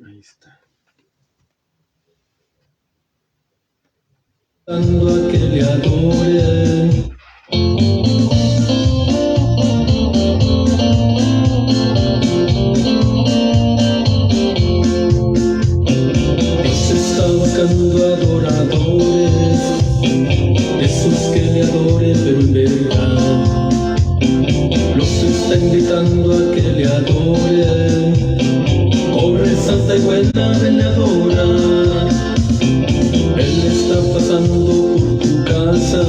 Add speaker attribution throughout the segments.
Speaker 1: Ahí está.
Speaker 2: A que le adoren. Dios está buscando adoradores, esos que le adoren pero en verdad. Los está invitando a que le adoren. Corre, santa y buena, ven a adorar. Él está pasando por tu casa,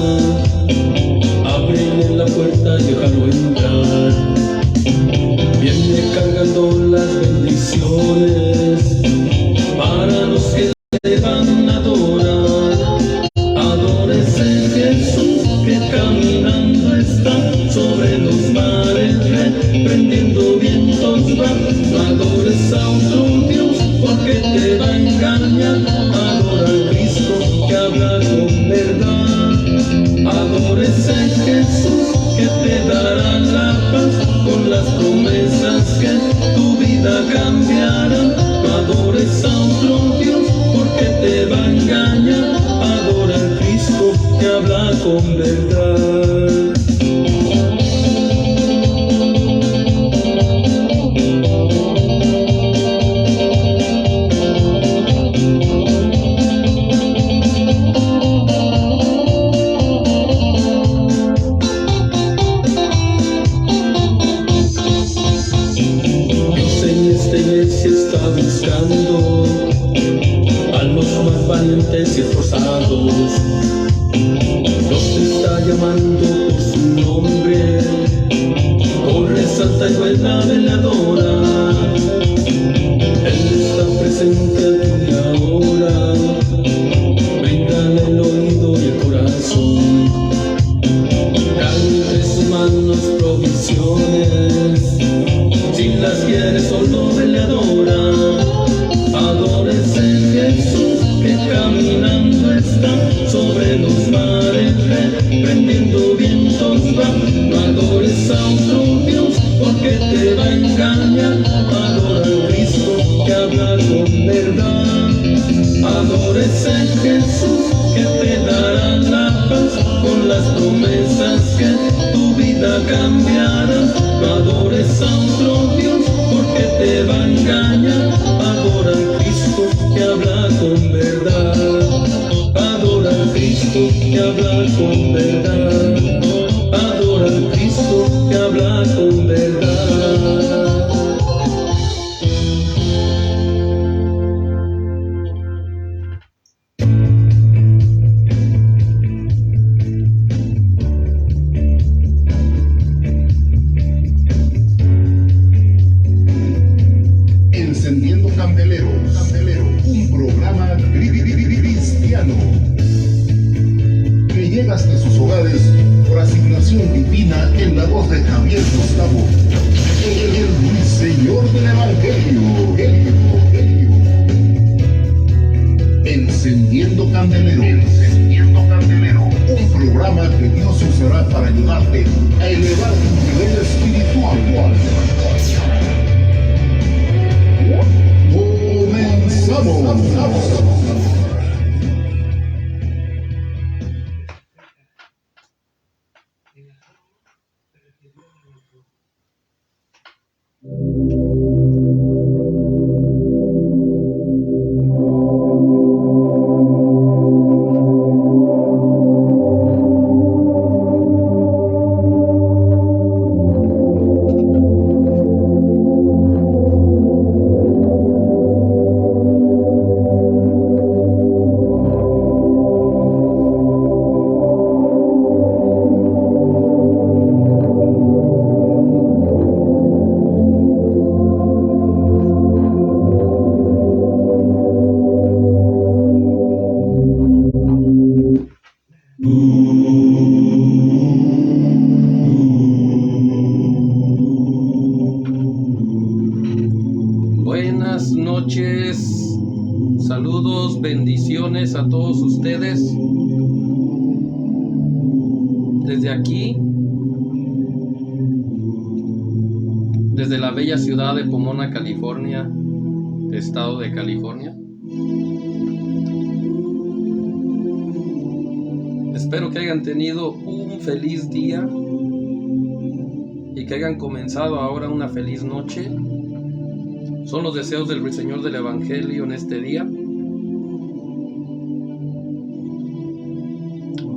Speaker 2: ábrele la puerta y déjalo entrar. Viene cargando las bendiciones para los que le van a adorar. Adórese Jesús que caminando está sobre los mares, reprendiendo vientos va. No adores a otro Dios porque te va a engañar. Adora a Cristo que habla con verdad. Adórese Jesús que te dará la paz con las promesas que tu vida cambiará. No adores a otro Dios porque te va a engañar. Adora a Cristo que habla con verdad. Está buscando a los más valientes y esforzados. Los está llamando por su nombre. Corre, santa y buena, ven a adorar. Él está presente aquí y ahora. Bríndale el oído y el corazón. Trae entre sus manos provisiones. Si las quieres solo vele a adorar. Adórese Jesús que caminando está sobre los mares, reprendiendo vientos va. No adores a otro Dios porque te va a engañar. Adora a Cristo que habla con verdad. Adórese Jesús que te dará la paz con las promesas que tu vida cambiará. No adores a otro Dios porque te va a engañar. Adora a Cristo que habla con verdad. Adora a Cristo que habla con verdad. Adora a Cristo que habla con verdad.
Speaker 3: Encendiendo Candeleros, un programa cristiano que llega hasta sus hogares por asignación divina en la voz de Javier Gustavo, el ruiseñor del Evangelio. Encendiendo Candeleros, un programa que Dios usará para ayudarte a elevar tu nivel espiritual. Comenzamos.
Speaker 1: Buenas noches, saludos, bendiciones a todos ustedes. Desde aquí, desde la bella ciudad de Pomona, California, estado de California. Espero que hayan tenido un feliz día y que hayan comenzado ahora una feliz noche. Son los deseos del Ruiseñor del Evangelio en este día.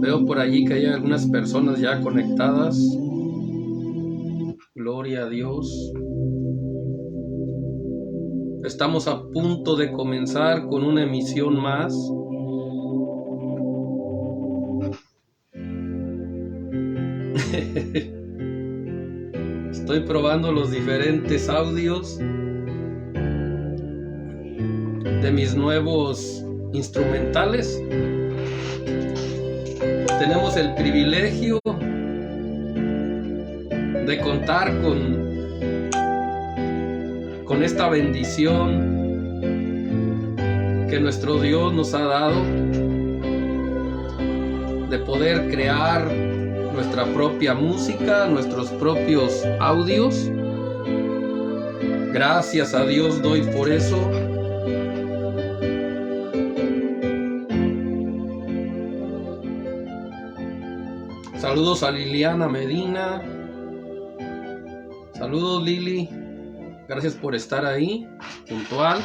Speaker 1: Veo por allí que hay algunas personas ya conectadas. Gloria a Dios. Estamos a punto de comenzar con una emisión más. Estoy probando los diferentes audios de mis nuevos instrumentales. Tenemos el privilegio de contar con esta bendición que nuestro Dios nos ha dado de poder crear nuestra propia música, nuestros propios audios. Gracias a Dios doy por eso. Saludos a Liliana Medina. Saludos, Lili. Gracias por estar ahí, puntual.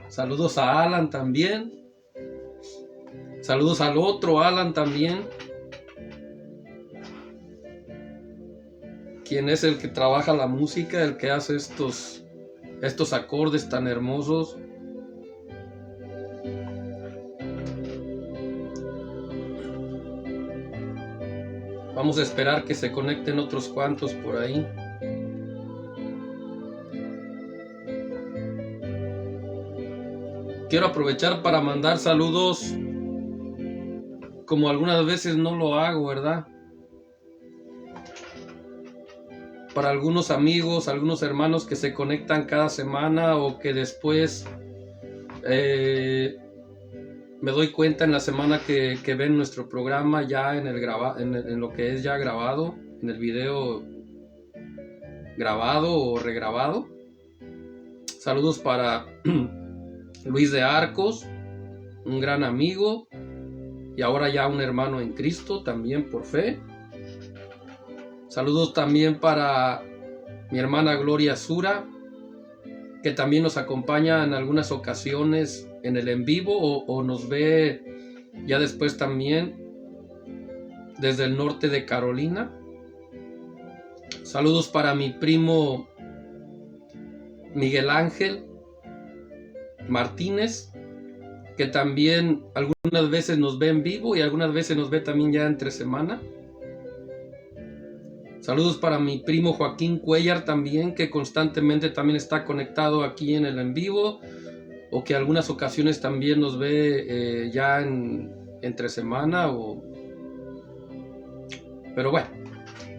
Speaker 1: Saludos a Alan también. Saludos al otro Alan también, quien es el que trabaja la música, el que hace estos acordes tan hermosos. Vamos a esperar que se conecten otros cuantos por ahí. Quiero aprovechar para mandar saludos, como algunas veces no lo hago, ¿verdad? Para algunos amigos, algunos hermanos que se conectan cada semana o que después me doy cuenta en la semana que ven nuestro programa ya en lo que es ya grabado, en el video grabado o regrabado. Saludos para Luis de Arcos, un gran amigo y ahora ya un hermano en Cristo también por fe. Saludos también para mi hermana Gloria Sura, que también nos acompaña en algunas ocasiones en el en vivo o nos ve ya después también desde el norte de Carolina. Saludos para mi primo Miguel Ángel Martínez, que también algunas veces nos ve en vivo y algunas veces nos ve también ya entre semana. Saludos para mi primo Joaquín Cuellar también, que constantemente también está conectado aquí en el en vivo, o que algunas ocasiones también nos ve ya entre semana. Pero bueno,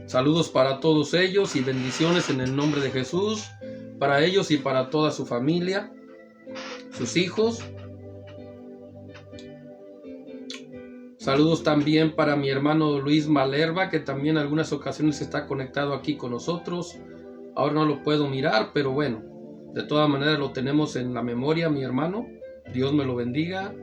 Speaker 1: saludos para todos ellos y bendiciones en el nombre de Jesús, para ellos y para toda su familia, sus hijos. Saludos también para mi hermano Luis Malerva, que también en algunas ocasiones está conectado aquí con nosotros. Ahora no lo puedo mirar, pero bueno, de todas maneras lo tenemos en la memoria, mi hermano. Dios me lo bendiga.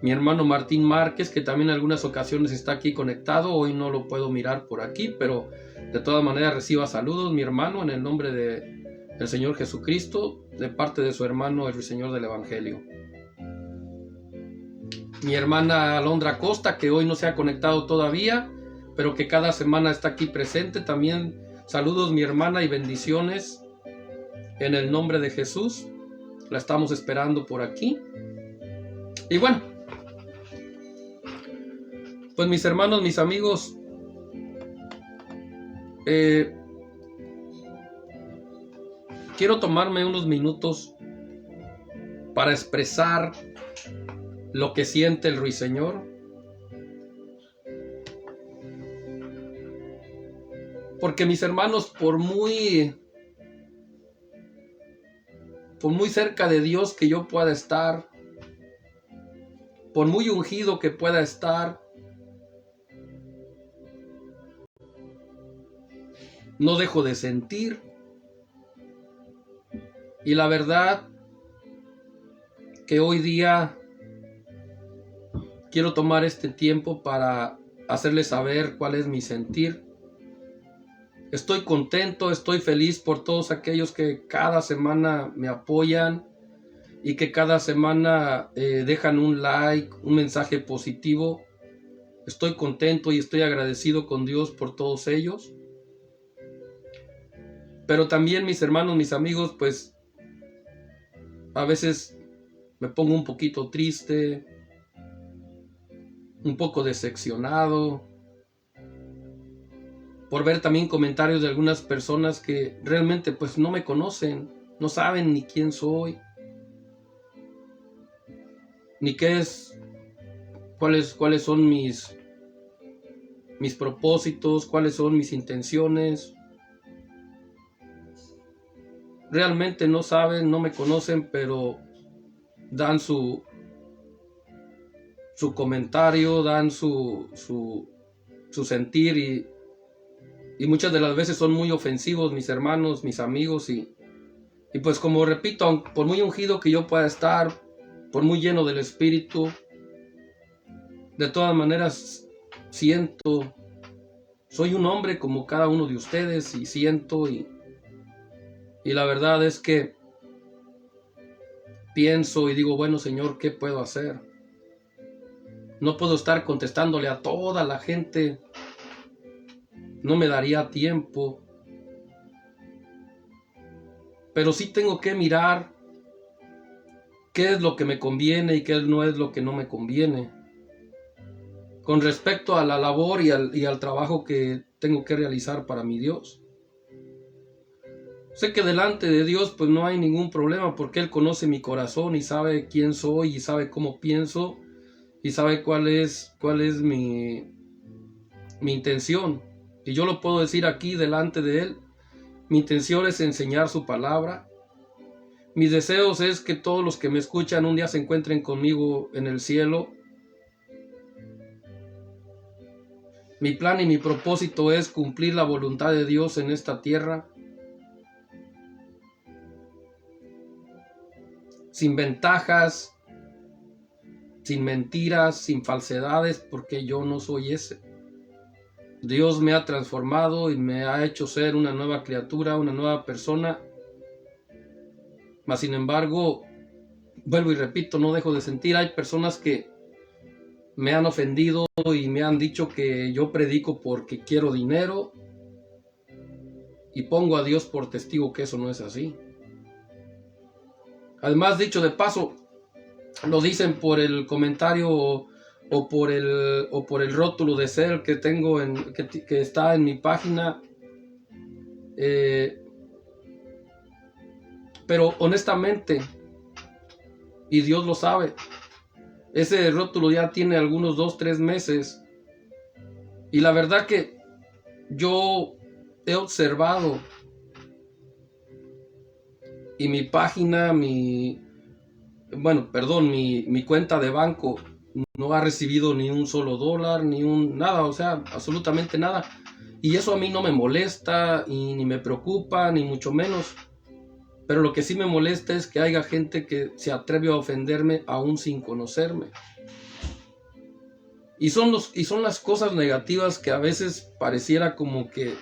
Speaker 1: Mi hermano Martín Márquez, que también en algunas ocasiones está aquí conectado. Hoy no lo puedo mirar por aquí, pero de todas maneras reciba saludos, mi hermano, en el nombre del Señor Jesucristo, de parte de su hermano, el Señor del Evangelio. Mi hermana Alondra Costa, que hoy no se ha conectado todavía, pero que cada semana está aquí presente. También saludos, mi hermana, y bendiciones en el nombre de Jesús. La estamos esperando por aquí. Y bueno, pues mis hermanos, mis amigos, quiero tomarme unos minutos para expresar lo que siente el Ruiseñor. Porque mis hermanos, por muy cerca de Dios que yo pueda estar, por muy ungido que pueda estar, no dejo de sentir Y la verdad que hoy día quiero tomar este tiempo para hacerles saber cuál es mi sentir. Estoy contento, estoy feliz por todos aquellos que cada semana me apoyan y que cada semana dejan un like, un mensaje positivo. Estoy contento y estoy agradecido con Dios por todos ellos. Pero también mis hermanos, mis amigos, pues a veces me pongo un poquito triste, un poco decepcionado, por ver también comentarios de algunas personas que realmente pues no me conocen, no saben ni quién soy, ni qué es, cuáles son mis propósitos, cuáles son mis intenciones. Realmente no saben, no me conocen, pero dan su comentario, dan su sentir y muchas de las veces son muy ofensivos mis hermanos, mis amigos y pues como repito, por muy ungido que yo pueda estar, por muy lleno del Espíritu, de todas maneras siento, soy un hombre como cada uno de ustedes y siento y la verdad es que pienso y digo, bueno Señor, ¿qué puedo hacer? No puedo estar contestándole a toda la gente, no me daría tiempo, pero sí tengo que mirar qué es lo que me conviene y qué no es lo que no me conviene, con respecto a la labor y al trabajo que tengo que realizar para mi Dios. Sé que delante de Dios pues no hay ningún problema porque Él conoce mi corazón y sabe quién soy y sabe cómo pienso y sabe cuál es mi intención. Y yo lo puedo decir aquí delante de Él. Mi intención es enseñar su palabra. Mis deseos es que todos los que me escuchan un día se encuentren conmigo en el cielo. Mi plan y mi propósito es cumplir la voluntad de Dios en esta tierra. Sin ventajas, sin mentiras, sin falsedades, porque yo no soy ese. Dios me ha transformado y me ha hecho ser una nueva criatura, una nueva persona. Mas sin embargo, vuelvo y repito, no dejo de sentir, hay personas que me han ofendido y me han dicho que yo predico porque quiero dinero y pongo a Dios por testigo que eso no es así. Además, dicho de paso, lo dicen por el comentario o por el rótulo de ser que tengo que está en mi página, pero honestamente, y Dios lo sabe, ese rótulo ya tiene algunos 2-3 meses y la verdad que yo he observado y mi página, mi cuenta de banco no ha recibido ni un solo dólar, nada, o sea, absolutamente nada. Y eso a mí no me molesta y ni me preocupa, ni mucho menos. Pero lo que sí me molesta es que haya gente que se atreve a ofenderme aún sin conocerme. Y son las cosas negativas que a veces pareciera como que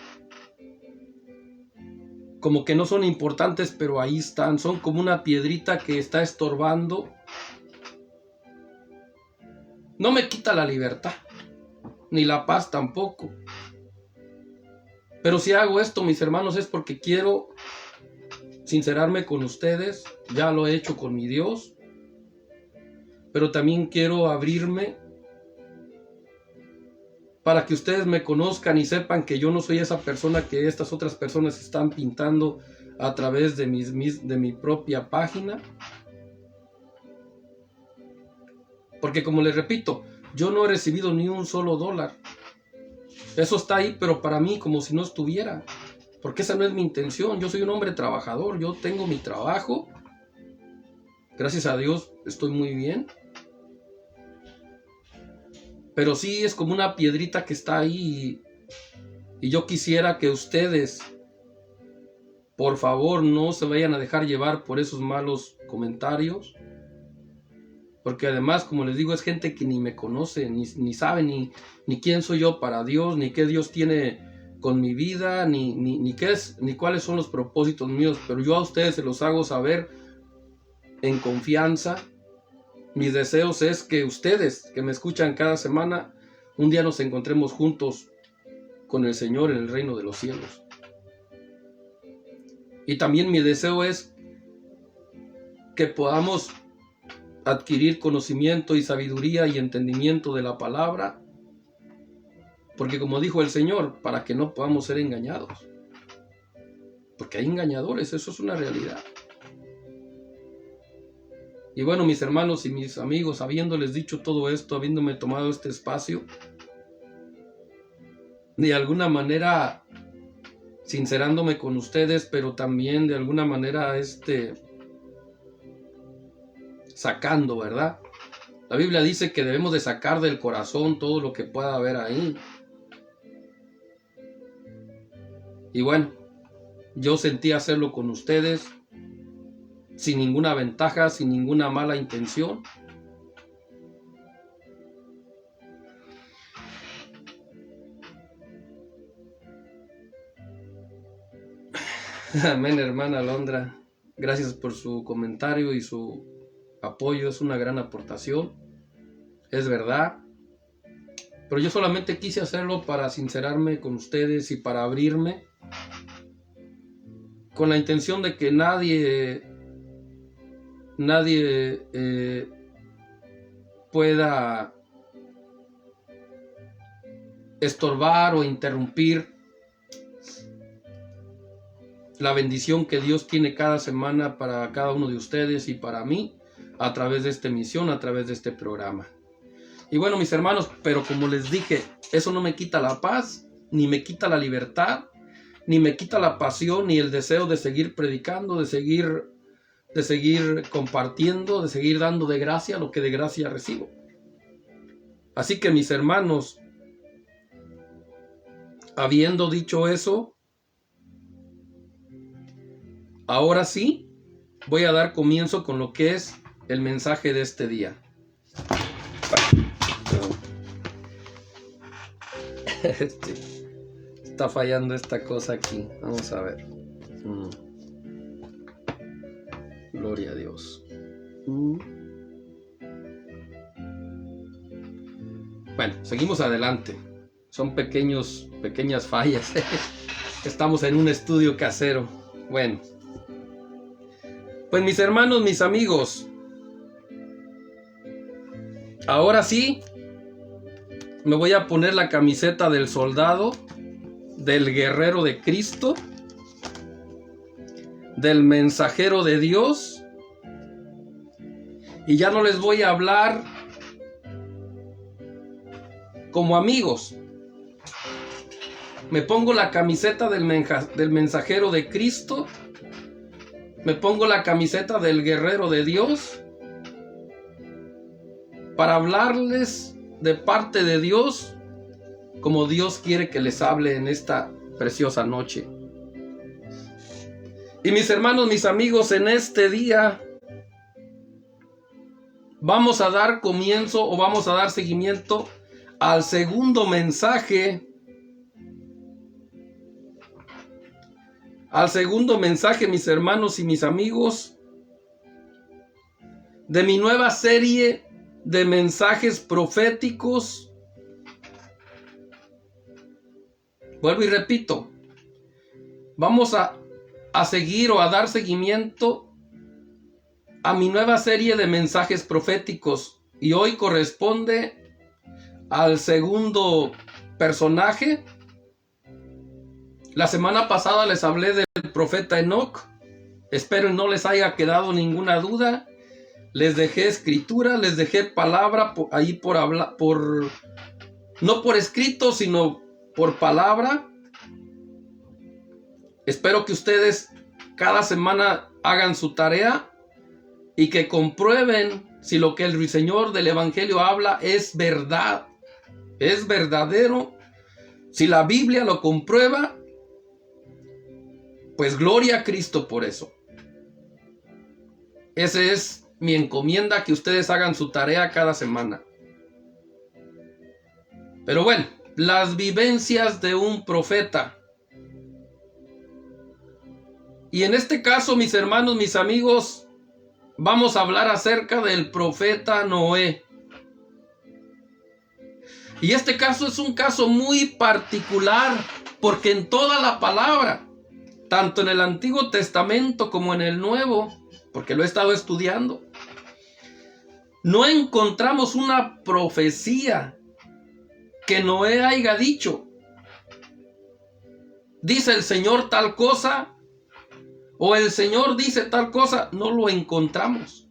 Speaker 1: no son importantes, pero ahí están. Son como una piedrita que está estorbando. No me quita la libertad, ni la paz tampoco. Pero si hago esto, mis hermanos, es porque quiero sincerarme con ustedes. Ya lo he hecho con mi Dios. Pero también quiero abrirme para que ustedes me conozcan y sepan que yo no soy esa persona que estas otras personas están pintando a través de mi propia página. Porque como les repito, yo no he recibido ni un solo dólar. Eso está ahí, pero para mí como si no estuviera. Porque esa no es mi intención. Yo soy un hombre trabajador. Yo tengo mi trabajo. Gracias a Dios estoy muy bien. Pero sí es como una piedrita que está ahí. Y yo quisiera que ustedes Por favor, no se vayan a dejar llevar por esos malos comentarios. Porque además, como les digo, es gente que ni me conoce, ni sabe ni quién soy yo para Dios, ni qué Dios tiene con mi vida, ni cuáles son los propósitos míos. Pero yo a ustedes se los hago saber en confianza. Mis deseos es que ustedes, que me escuchan cada semana, un día nos encontremos juntos con el Señor en el reino de los cielos. Y también mi deseo es que podamos adquirir conocimiento y sabiduría y entendimiento de la palabra, porque como dijo el Señor, para que no podamos ser engañados, porque hay engañadores, eso es una realidad. Y bueno, mis hermanos y mis amigos, habiéndoles dicho todo esto, habiéndome tomado este espacio, de alguna manera sincerándome con ustedes, pero también de alguna manera sacando, ¿verdad? La Biblia dice que debemos de sacar del corazón todo lo que pueda haber ahí. Y bueno, yo sentí hacerlo con ustedes, sin ninguna ventaja, sin ninguna mala intención. Amén, hermana Alondra. Gracias por su comentario y su apoyo. Es una gran aportación. Es verdad. Pero yo solamente quise hacerlo para sincerarme con ustedes y para abrirme, con la intención de que nadie pueda estorbar o interrumpir la bendición que Dios tiene cada semana para cada uno de ustedes y para mí a través de esta emisión, a través de este programa. Y bueno, mis hermanos, pero como les dije, eso no me quita la paz, ni me quita la libertad, ni me quita la pasión, ni el deseo de seguir predicando, de seguir compartiendo, de seguir dando de gracia lo que de gracia recibo. Así que, mis hermanos, habiendo dicho eso, ahora sí voy a dar comienzo con lo que es el mensaje de este día. Está fallando esta cosa aquí. Vamos a ver. Gloria a Dios. Bueno, seguimos adelante. Son pequeñas fallas. Estamos en un estudio casero. Bueno. Pues mis hermanos, mis amigos, ahora sí me voy a poner la camiseta del soldado, del guerrero de Cristo, del mensajero de Dios, y ya no les voy a hablar como amigos. Me pongo la camiseta del mensajero de Cristo. Me pongo la camiseta del guerrero de Dios para hablarles de parte de Dios como Dios quiere que les hable en esta preciosa noche. Y mis hermanos, mis amigos, en este día vamos a dar comienzo o vamos a dar seguimiento al segundo mensaje. Al segundo mensaje, mis hermanos y mis amigos, de mi nueva serie de mensajes proféticos. Vuelvo y repito, vamos a seguir o a dar seguimiento a mi nueva serie de mensajes proféticos, y hoy corresponde al segundo personaje. La semana pasada les hablé del profeta Enoc. Espero no les haya quedado ninguna duda. Les dejé escritura, les dejé palabra ahí por hablar, no por escrito, sino por palabra. Espero que ustedes cada semana hagan su tarea y que comprueben si lo que el ruiseñor del Evangelio habla es verdad, es verdadero. Si la Biblia lo comprueba, Pues gloria a Cristo por eso. Esa es mi encomienda, que ustedes hagan su tarea cada semana. Pero bueno, las vivencias de un profeta. Y en este caso, mis hermanos, mis amigos, vamos a hablar acerca del profeta Noé. Y este caso es un caso muy particular, porque en toda la palabra, tanto en el Antiguo Testamento como en el Nuevo, porque lo he estado estudiando, no encontramos una profecía que Noé haya dicho: dice el Señor tal cosa, o el Señor dice tal cosa. No lo encontramos.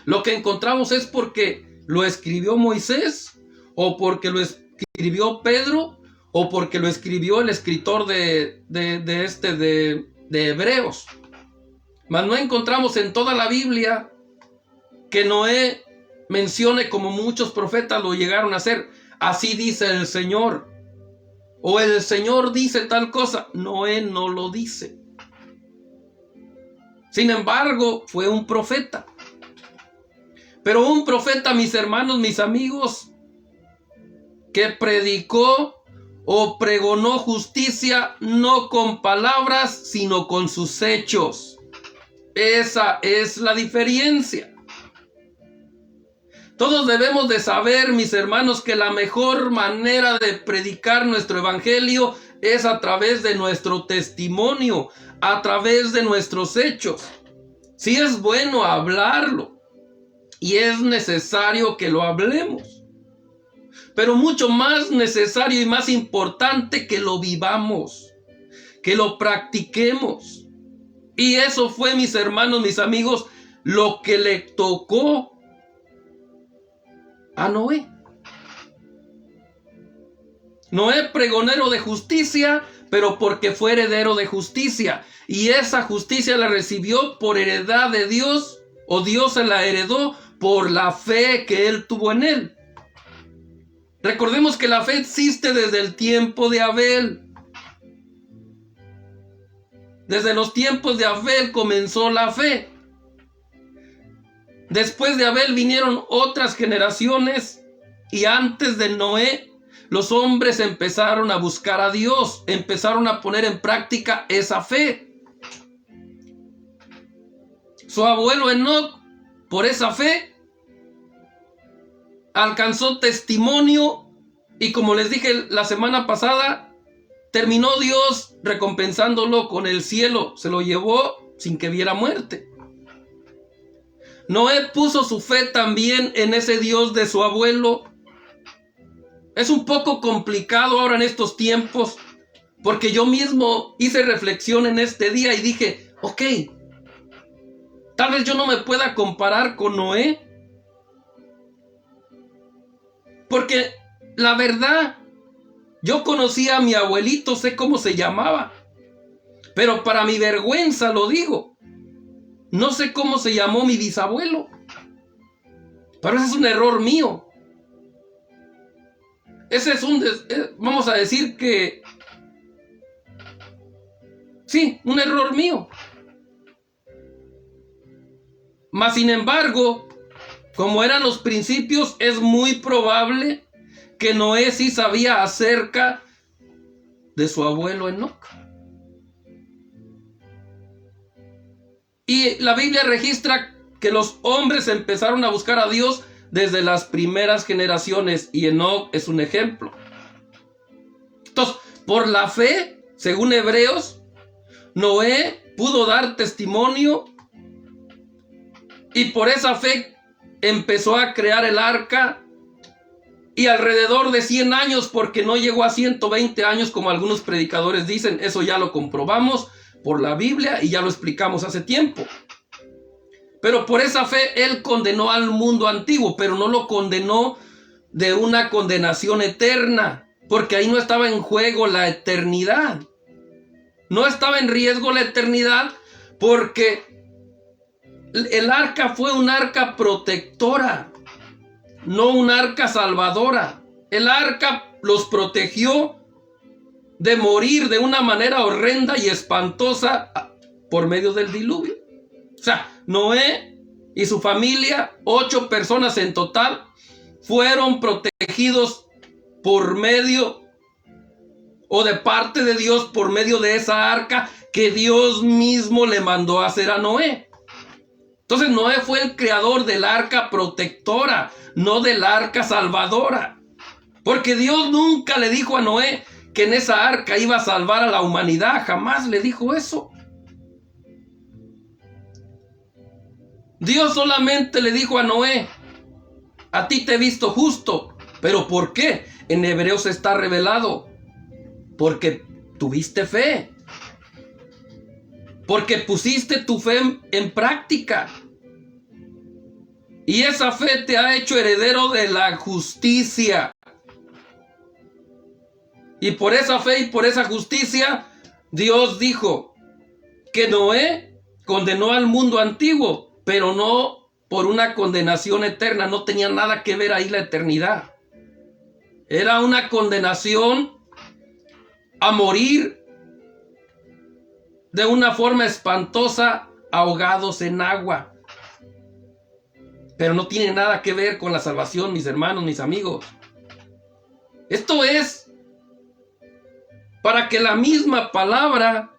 Speaker 1: Lo que encontramos es porque lo escribió Moisés, o porque lo escribió Pedro, o porque lo escribió el escritor de Hebreos. Mas no encontramos en toda la Biblia que Noé mencione, como muchos profetas lo llegaron a hacer: así dice el Señor, o el Señor dice tal cosa. Noé no lo dice. Sin embargo, fue un profeta. Pero un profeta, mis hermanos, mis amigos, que predicó o pregonó justicia no con palabras, sino con sus hechos. Esa es la diferencia. Todos debemos de saber, mis hermanos, que la mejor manera de predicar nuestro evangelio es a través de nuestro testimonio, a través de nuestros hechos. Sí es bueno hablarlo y es necesario que lo hablemos, pero mucho más necesario y más importante que lo vivamos, que lo practiquemos. Y eso fue, mis hermanos, mis amigos, lo que le tocó a Noé. Noé, pregonero de justicia, pero porque fue heredero de justicia. Y esa justicia la recibió por heredad de Dios, o Dios se la heredó por la fe que él tuvo en él. Recordemos que la fe existe desde el tiempo de Abel. Desde los tiempos de Abel comenzó la fe. Después de Abel vinieron otras generaciones, y antes de Noé, los hombres empezaron a buscar a Dios, empezaron a poner en práctica esa fe. Su abuelo Enoc, por esa fe, alcanzó testimonio, y como les dije la semana pasada, terminó Dios recompensándolo con el cielo. Se lo llevó sin que viera muerte. Noé puso su fe también en ese Dios de su abuelo. Es un poco complicado ahora en estos tiempos, porque yo mismo hice reflexión en este día y dije, ok, tal vez yo no me pueda comparar con Noé, porque la verdad, yo conocí a mi abuelito, sé cómo se llamaba, pero para mi vergüenza lo digo, no sé cómo se llamó mi bisabuelo. Pero ese es un error mío. Ese es vamos a decir que sí, un error mío. Mas sin embargo, como eran los principios, es muy probable que Noé sí sabía acerca de su abuelo Enoc. Y la Biblia registra que los hombres empezaron a buscar a Dios desde las primeras generaciones, y Enoc es un ejemplo. Entonces, por la fe, según Hebreos, Noé pudo dar testimonio, y por esa fe empezó a crear el arca, y alrededor de 100 años, porque no llegó a 120 años como algunos predicadores dicen, eso ya lo comprobamos por la Biblia y ya lo explicamos hace tiempo. Pero por esa fe él condenó al mundo antiguo, pero no lo condenó de una condenación eterna, porque ahí no estaba en juego la eternidad. No estaba en riesgo la eternidad, porque el arca fue un arca protectora, no un arca salvadora. El arca los protegió de morir de una manera horrenda y espantosa por medio del diluvio. O sea, Noé y su familia, 8 personas en total, fueron protegidos por medio o de parte de Dios por medio de esa arca que Dios mismo le mandó a hacer a Noé. Entonces Noé fue el creador del arca protectora, no del arca salvadora. Porque Dios nunca le dijo a Noé que en esa arca iba a salvar a la humanidad. Jamás le dijo eso. Dios solamente le dijo a Noé: a ti te he visto justo. ¿Pero por qué? En Hebreos está revelado. Porque tuviste fe. Porque pusiste tu fe en práctica. Y esa fe te ha hecho heredero de la justicia. Y por esa fe y por esa justicia, Dios dijo que Noé condenó al mundo antiguo, pero no por una condenación eterna. No tenía nada que ver ahí la eternidad. Era una condenación a morir de una forma espantosa, ahogados en agua. Pero no tiene nada que ver con la salvación, mis hermanos, mis amigos. Esto es para que la misma palabra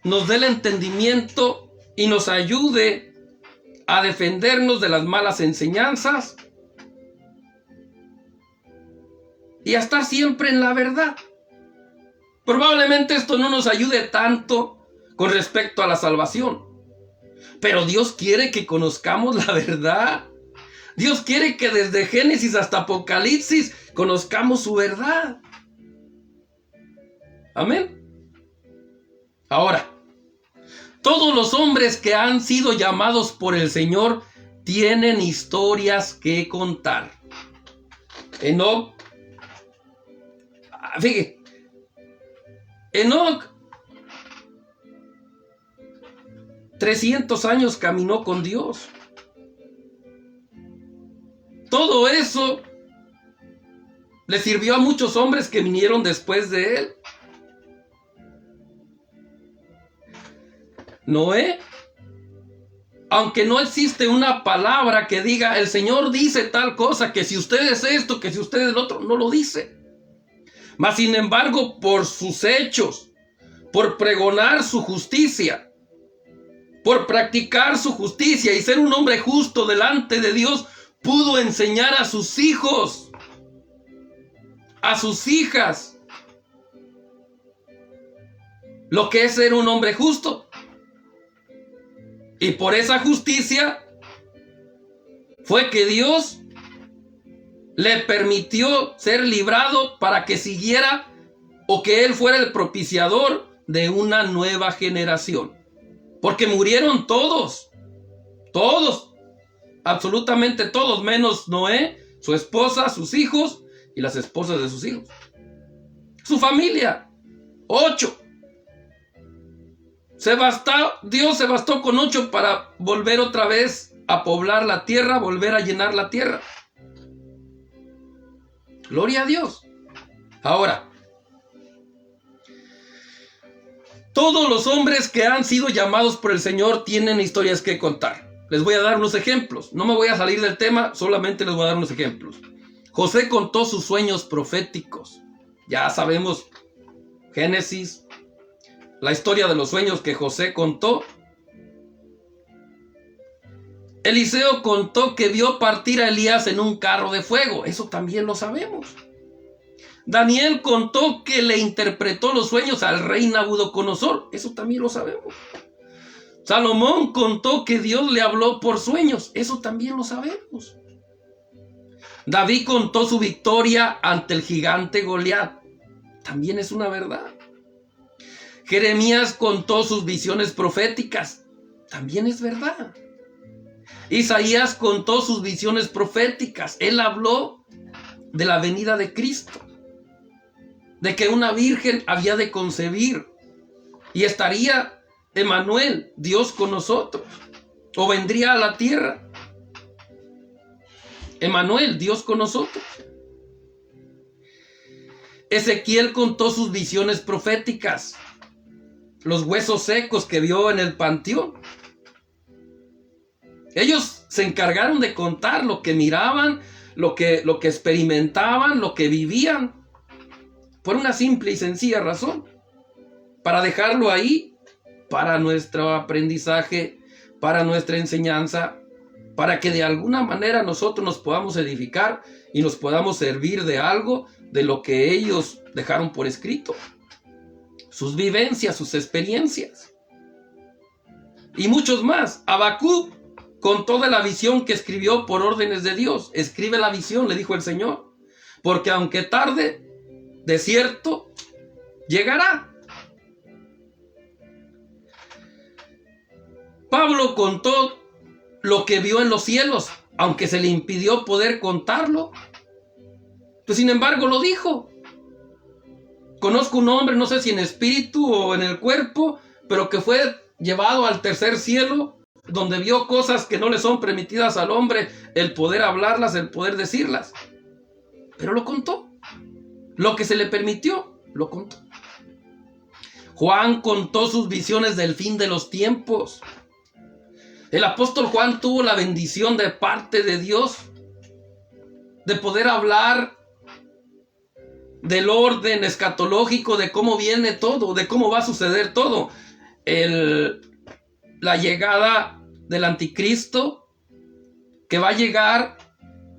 Speaker 1: nos dé el entendimiento y nos ayude a defendernos de las malas enseñanzas y a estar siempre en la verdad. Probablemente esto no nos ayude tanto con respecto a la salvación, pero Dios quiere que conozcamos la verdad. Dios quiere que desde Génesis hasta Apocalipsis conozcamos su verdad. Amén. Ahora, todos los hombres que han sido llamados por el Señor tienen historias que contar. Enoc, fíjate, Enoc 300 años caminó con Dios. Todo eso le sirvió a muchos hombres que vinieron después de él. Noé, aunque no existe una palabra que diga el Señor dice tal cosa, que si ustedes esto, que si ustedes lo otro, no lo dice. Mas sin embargo, por sus hechos, por pregonar su justicia, por practicar su justicia y ser un hombre justo delante de Dios, pudo enseñar a sus hijos, a sus hijas, lo que es ser un hombre justo. Y por esa justicia fue que Dios le permitió ser librado para que siguiera o que él fuera el propiciador de una nueva generación. Porque murieron todos, absolutamente todos, menos Noé, su esposa, sus hijos y las esposas de sus hijos. Su familia, 8. Dios se bastó con 8 para volver otra vez a poblar la tierra, volver a llenar la tierra. Gloria a Dios. Ahora, todos los hombres que han sido llamados por el Señor tienen historias que contar. Les voy a dar unos ejemplos. No me voy a salir del tema, solamente les voy a dar unos ejemplos. José contó sus sueños proféticos. Ya sabemos, Génesis, la historia de los sueños que José contó. Eliseo contó que vio partir a Elías en un carro de fuego. Eso también lo sabemos. Daniel contó que le interpretó los sueños al rey Nabucodonosor. Eso también lo sabemos. Salomón contó que Dios le habló por sueños. Eso también lo sabemos. David contó su victoria ante el gigante Goliat. También es una verdad. Jeremías contó sus visiones proféticas. También es verdad. Isaías contó sus visiones proféticas. Él habló de la venida de Cristo, de que una virgen había de concebir y estaría Emmanuel, Dios con nosotros, o vendría a la tierra. Emmanuel, Dios con nosotros. Ezequiel contó sus visiones proféticas, los huesos secos que vio en el panteón. Ellos se encargaron de contar lo que miraban, lo que experimentaban, lo que vivían, por una simple y sencilla razón, para dejarlo ahí, para nuestro aprendizaje, para nuestra enseñanza, para que de alguna manera nosotros nos podamos edificar y nos podamos servir de algo de lo que ellos dejaron por escrito, sus vivencias, sus experiencias y muchos más. Habacuc contó de la visión que escribió por órdenes de Dios. Escribe la visión, le dijo el Señor, porque aunque tarde, de cierto llegará. Pablo contó lo que vio en los cielos, aunque se le impidió poder contarlo, pues sin embargo lo dijo. Conozco un hombre, no sé si en espíritu o en el cuerpo, pero que fue llevado al tercer cielo, donde vio cosas que no le son permitidas al hombre, el poder hablarlas, el poder decirlas. Pero lo contó. Lo que se le permitió, lo contó. Juan contó sus visiones del fin de los tiempos. El apóstol Juan tuvo la bendición de parte de Dios de poder hablar del orden escatológico, de cómo viene todo, de cómo va a suceder todo. La llegada del anticristo, que va a llegar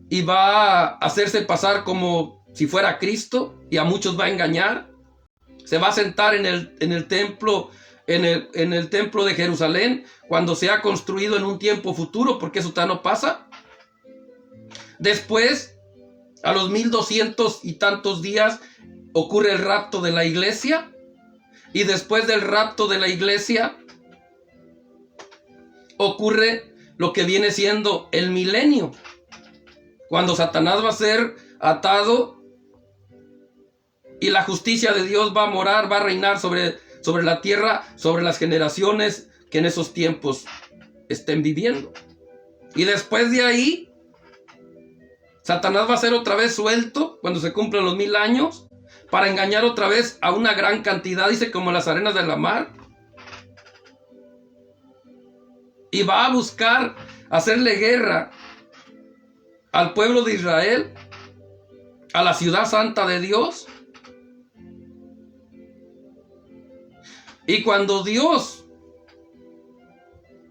Speaker 1: y va a hacerse pasar como si fuera Cristo, y a muchos va a engañar. Se va a sentar en el templo, en el templo de Jerusalén, cuando se ha construido en un tiempo futuro, porque eso ya no pasa. Después, a los 1200 y tantos días, ocurre el rapto de la iglesia, y después del rapto de la iglesia ocurre lo que viene siendo el milenio, cuando Satanás va a ser atado y la justicia de Dios va a morar, va a reinar sobre la tierra, sobre las generaciones que en esos tiempos estén viviendo. Y después de ahí, Satanás va a ser otra vez suelto cuando se cumplan los 1000 años, para engañar otra vez a una gran cantidad, dice, como las arenas de la mar. Y va a buscar hacerle guerra al pueblo de Israel, a la ciudad santa de Dios. Y cuando Dios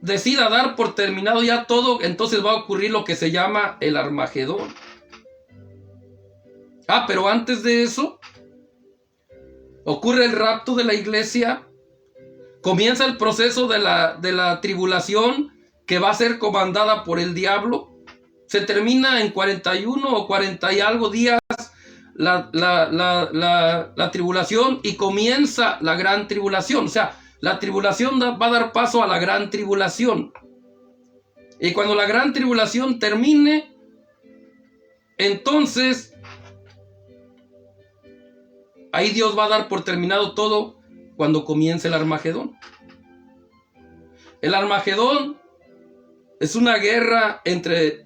Speaker 1: decida dar por terminado ya todo, entonces va a ocurrir lo que se llama el Armagedón. Pero antes de eso, ocurre el rapto de la iglesia, comienza el proceso de la tribulación, que va a ser comandada por el diablo. Se termina en 41 o 40 y algo días la tribulación, y comienza la gran tribulación. O sea, la tribulación va a dar paso a la gran tribulación. Y cuando la gran tribulación termine, entonces ahí Dios va a dar por terminado todo, cuando comience el Armagedón. El Armagedón es una guerra entre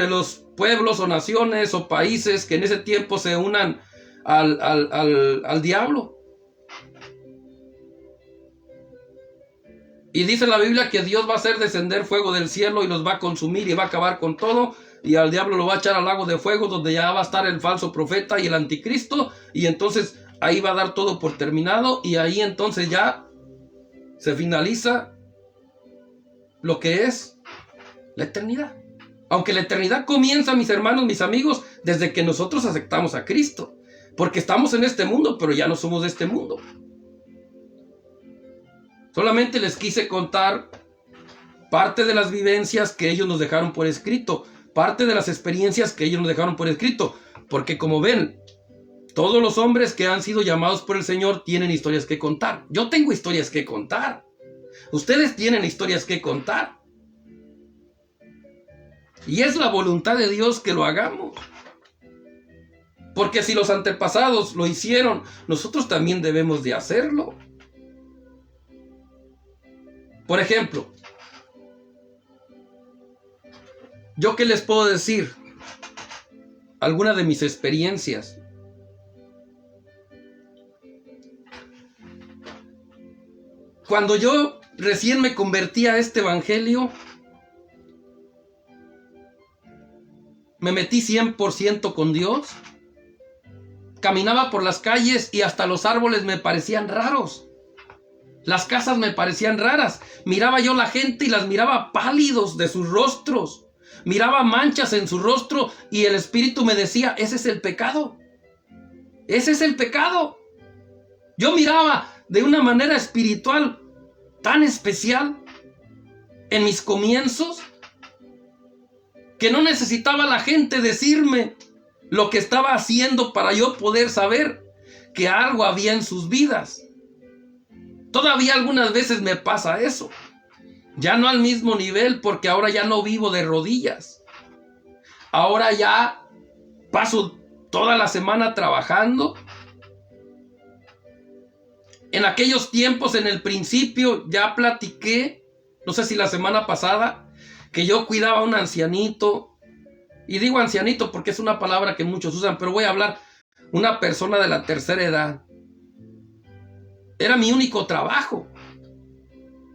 Speaker 1: los pueblos o naciones o países que en ese tiempo se unan al diablo. Y dice la Biblia que Dios va a hacer descender fuego del cielo y los va a consumir y va a acabar con todo, y al diablo lo va a echar al lago de fuego, donde ya va a estar el falso profeta y el anticristo, y entonces ahí va a dar todo por terminado, y ahí entonces ya se finaliza lo que es la eternidad. Aunque la eternidad comienza, mis hermanos, mis amigos, desde que nosotros aceptamos a Cristo, porque estamos en este mundo, pero ya no somos de este mundo. Solamente les quise contar parte de las vivencias que ellos nos dejaron por escrito, parte de las experiencias que ellos nos dejaron por escrito, porque como ven, todos los hombres que han sido llamados por el Señor tienen historias que contar. Yo tengo historias que contar. Ustedes tienen historias que contar. Y es la voluntad de Dios que lo hagamos. Porque si los antepasados lo hicieron, nosotros también debemos de hacerlo. Por ejemplo, ¿yo qué les puedo decir? Algunas de mis experiencias. cuando yo recién me convertí a este evangelio, me metí 100% con Dios. Caminaba por las calles y hasta los árboles me parecían raros. Las casas me parecían raras. Miraba yo la gente y las miraba pálidos de sus rostros. Miraba manchas en su rostro y el Espíritu me decía, ese es el pecado. Ese es el pecado. Yo miraba de una manera espiritual tan especial en mis comienzos que no necesitaba la gente decirme lo que estaba haciendo para yo poder saber que algo había en sus vidas. Todavía algunas veces me pasa eso. Ya no al mismo nivel, porque ahora ya no vivo de rodillas. Ahora ya paso toda la semana trabajando. En aquellos tiempos, en el principio, ya platiqué, no sé si la semana pasada, que yo cuidaba a un ancianito. Y digo ancianito porque es una palabra que muchos usan, pero voy a hablar una persona de la tercera edad. Era mi único trabajo.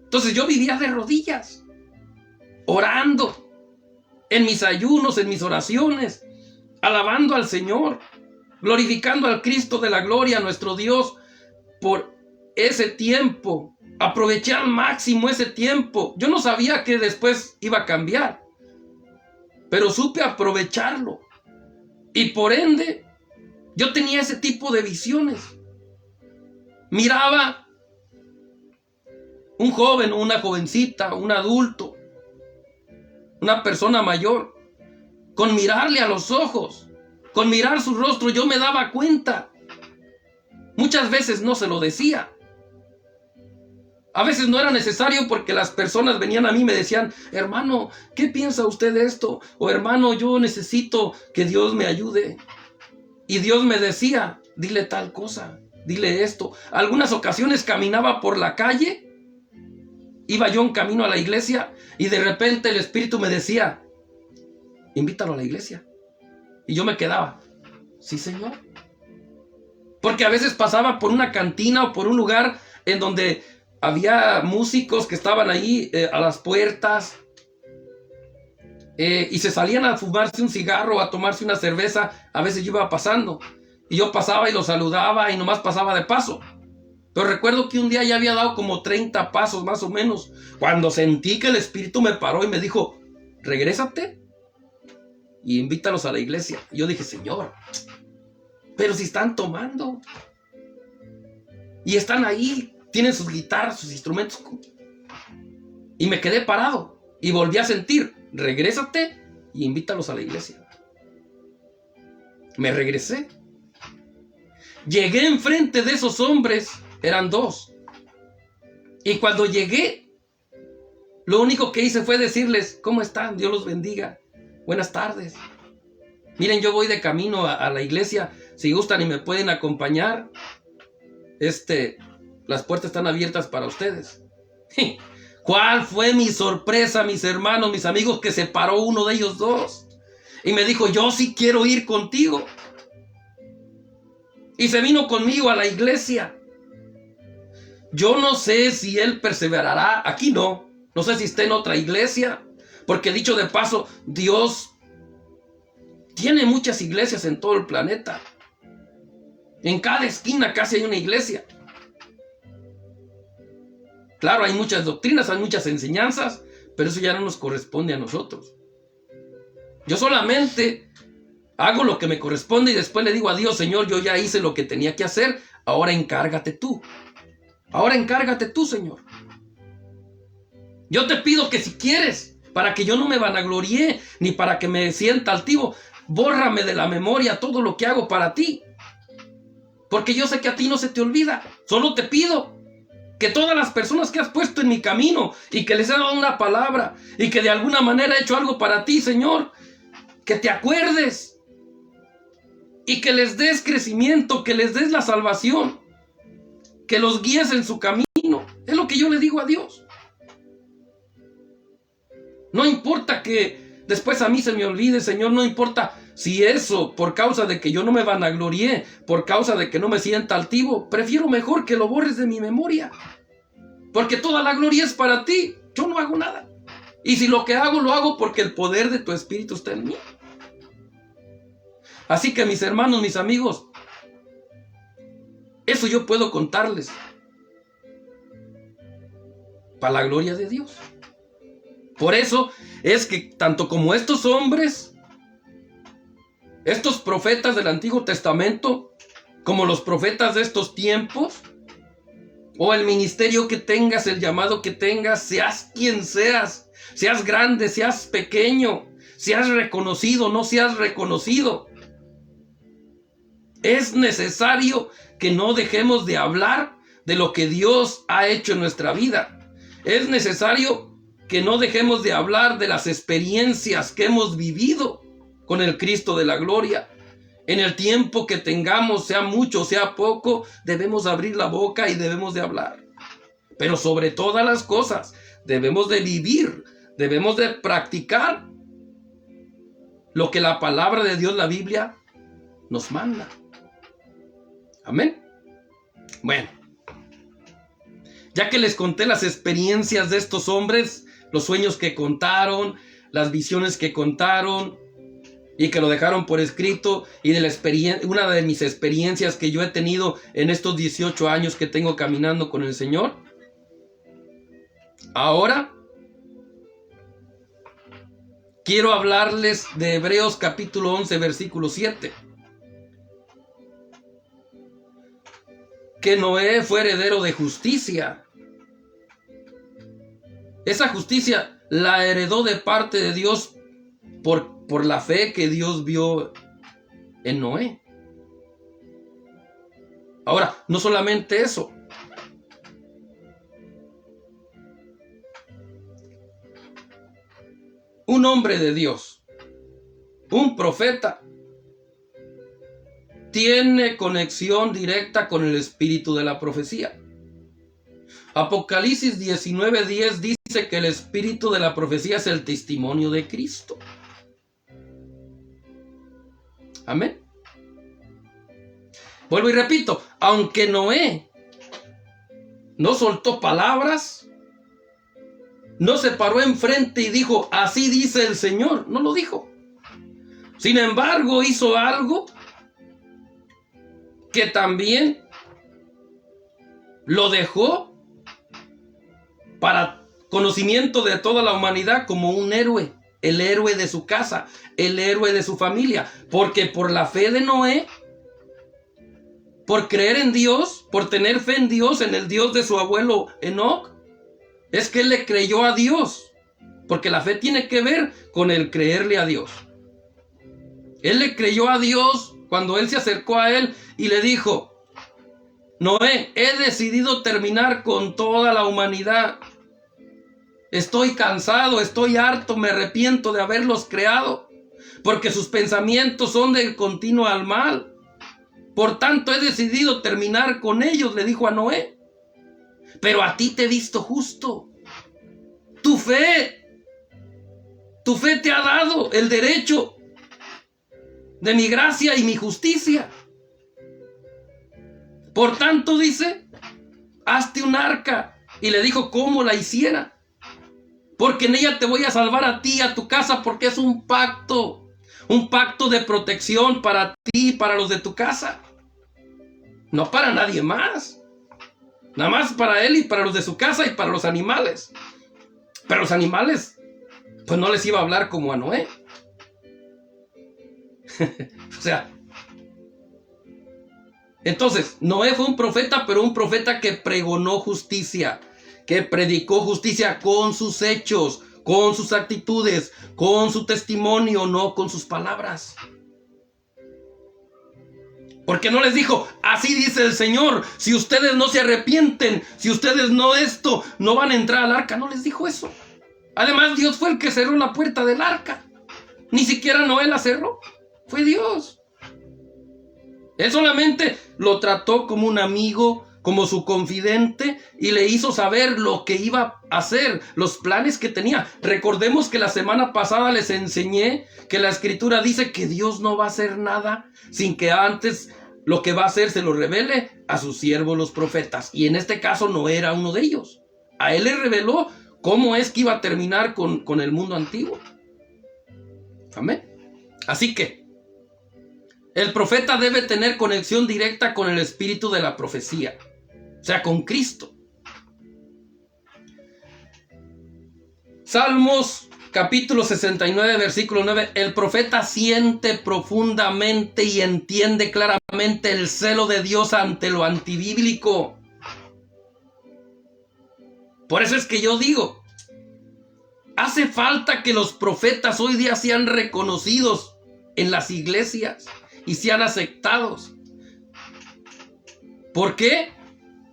Speaker 1: Entonces yo vivía de rodillas, orando, en mis ayunos, en mis oraciones, alabando al Señor, glorificando al Cristo de la gloria, nuestro Dios, por ese tiempo. Aproveché al máximo ese tiempo. Yo no sabía que después iba a cambiar, pero supe aprovecharlo. Y por ende, yo tenía ese tipo de visiones. Miraba un joven, una jovencita, un adulto, una persona mayor, con mirarle a los ojos, con mirar su rostro, yo me daba cuenta. Muchas veces no se lo decía. A veces no era necesario porque las personas venían a mí y me decían, hermano, ¿qué piensa usted de esto? O hermano, yo necesito que Dios me ayude. Y Dios me decía, dile tal cosa, dile esto. Algunas ocasiones caminaba por la calle, iba yo en camino a la iglesia y de repente el Espíritu me decía, invítalo a la iglesia. Y yo me quedaba, sí, Señor. Porque a veces pasaba por una cantina o por un lugar en donde había músicos que estaban ahí a las puertas y se salían a fumarse un cigarro o a tomarse una cerveza. A veces yo iba pasando y yo pasaba y los saludaba y nomás pasaba de paso. Pero recuerdo que un día ya había dado como 30 pasos más o menos cuando sentí que el Espíritu me paró y me dijo, regrésate y invítalos a la iglesia. Y yo dije, Señor, pero si están tomando y están ahí, tienen sus guitarras, sus instrumentos. Y me quedé parado y volví a sentir, regrésate y invítalos a la iglesia. Me regresé. Llegué enfrente de esos hombres, eran dos. Y cuando llegué, lo único que hice fue decirles, ¿cómo están? Dios los bendiga. Buenas tardes. Miren, yo voy de camino a la iglesia. Si gustan y me pueden acompañar, las puertas están abiertas para ustedes. ¿Cuál fue mi sorpresa, mis hermanos, mis amigos, que se paró uno de ellos dos y me dijo, yo sí quiero ir contigo? Y se vino conmigo a la iglesia. Yo no sé si él perseverará. Aquí no sé si está en otra iglesia, porque dicho de paso, Dios tiene muchas iglesias en todo el planeta. En cada esquina casi hay una iglesia. Claro, hay muchas doctrinas, hay muchas enseñanzas, pero eso ya no nos corresponde a nosotros. Yo solamente hago lo que me corresponde y después le digo a Dios, Señor, yo ya hice lo que tenía que hacer, ahora encárgate tú. Ahora encárgate tú, Señor. Yo te pido que si quieres, para que yo no me vanaglorie, ni para que me sienta altivo, bórrame de la memoria todo lo que hago para ti. Porque yo sé que a ti no se te olvida. Solo te pido que todas las personas que has puesto en mi camino y que les he dado una palabra y que de alguna manera he hecho algo para ti, Señor, que te acuerdes y que les des crecimiento, que les des la salvación, que los guíes en su camino. Es lo que yo le digo a Dios. No importa que después a mí se me olvide, Señor, no importa si eso, por causa de que yo no me vanaglorie, por causa de que no me sienta altivo, prefiero mejor que lo borres de mi memoria. Porque toda la gloria es para ti. Yo no hago nada. Y si lo que hago, lo hago porque el poder de tu espíritu está en mí. Así que mis hermanos, mis amigos, eso yo puedo contarles. Para la gloria de Dios. Por eso es que tanto como estos hombres, estos profetas del Antiguo Testamento, como los profetas de estos tiempos, o el ministerio que tengas, el llamado que tengas, seas quien seas, seas grande, seas pequeño, seas reconocido, no seas reconocido, es necesario que no dejemos de hablar de lo que Dios ha hecho en nuestra vida. Es necesario que no dejemos de hablar de las experiencias que hemos vivido con el Cristo de la gloria. En el tiempo que tengamos, sea mucho, sea poco, debemos abrir la boca y debemos de hablar. Pero sobre todas las cosas, debemos de vivir, debemos de practicar lo que la palabra de Dios, la Biblia, nos manda. Amén. Bueno, ya que les conté las experiencias de estos hombres, los sueños que contaron, las visiones que contaron, y que lo dejaron por escrito, y de una de mis experiencias que yo he tenido en estos 18 años que tengo caminando con el Señor. Ahora quiero hablarles de Hebreos capítulo 11, versículo 7. Que Noé fue heredero de justicia. Esa justicia la heredó de parte de Dios por la fe que Dios vio en Noé. Ahora, no solamente eso. Un hombre de Dios, un profeta, tiene conexión directa con el espíritu de la profecía. Apocalipsis 19:10 dice que el espíritu de la profecía es el testimonio de Cristo. Amén. Vuelvo y repito, aunque Noé no soltó palabras, no se paró enfrente y dijo, así dice el Señor, no lo dijo. Sin embargo, hizo algo que también lo dejó para conocimiento de toda la humanidad como un héroe. El héroe de su casa, el héroe de su familia, porque por la fe de Noé, por creer en Dios, por tener fe en Dios, en el Dios de su abuelo Enoc, es que él le creyó a Dios, porque la fe tiene que ver con el creerle a Dios. Él le creyó a Dios cuando él se acercó a él y le dijo, Noé, he decidido terminar con toda la humanidad. Estoy cansado, estoy harto, me arrepiento de haberlos creado, porque sus pensamientos son del continuo al mal. Por tanto, he decidido terminar con ellos, le dijo a Noé. Pero a ti te he visto justo. Tu fe te ha dado el derecho de mi gracia y mi justicia. Por tanto, dice, hazte un arca. Y le dijo cómo la hiciera. Porque en ella te voy a salvar a ti y a tu casa, porque es un pacto de protección para ti y para los de tu casa. No para nadie más. Nada más para él y para los de su casa y para los animales. Pero los animales, pues no les iba a hablar como a Noé. O sea, entonces, Noé fue un profeta, pero un profeta que pregonó justicia, que predicó justicia con sus hechos, con sus actitudes, con su testimonio, no con sus palabras. Porque no les dijo, así dice el Señor, si ustedes no se arrepienten, si ustedes no esto, no van a entrar al arca. No les dijo eso. Además, Dios fue el que cerró la puerta del arca. Ni siquiera Noé la cerró. Fue Dios. Él solamente lo trató como un amigo, como su confidente, y le hizo saber lo que iba a hacer, los planes que tenía. Recordemos que la semana pasada les enseñé que la Escritura dice que Dios no va a hacer nada sin que antes lo que va a hacer se lo revele a sus siervos los profetas. Y en este caso no era uno de ellos. A él le reveló cómo es que iba a terminar con el mundo antiguo. Amén. Así que el profeta debe tener conexión directa con el espíritu de la profecía, o sea, con Cristo. Salmos capítulo 69, versículo 9. El profeta siente profundamente y entiende claramente el celo de Dios ante lo antibíblico. Por eso es que yo digo, hace falta que los profetas hoy día sean reconocidos en las iglesias y sean aceptados. ¿Por qué?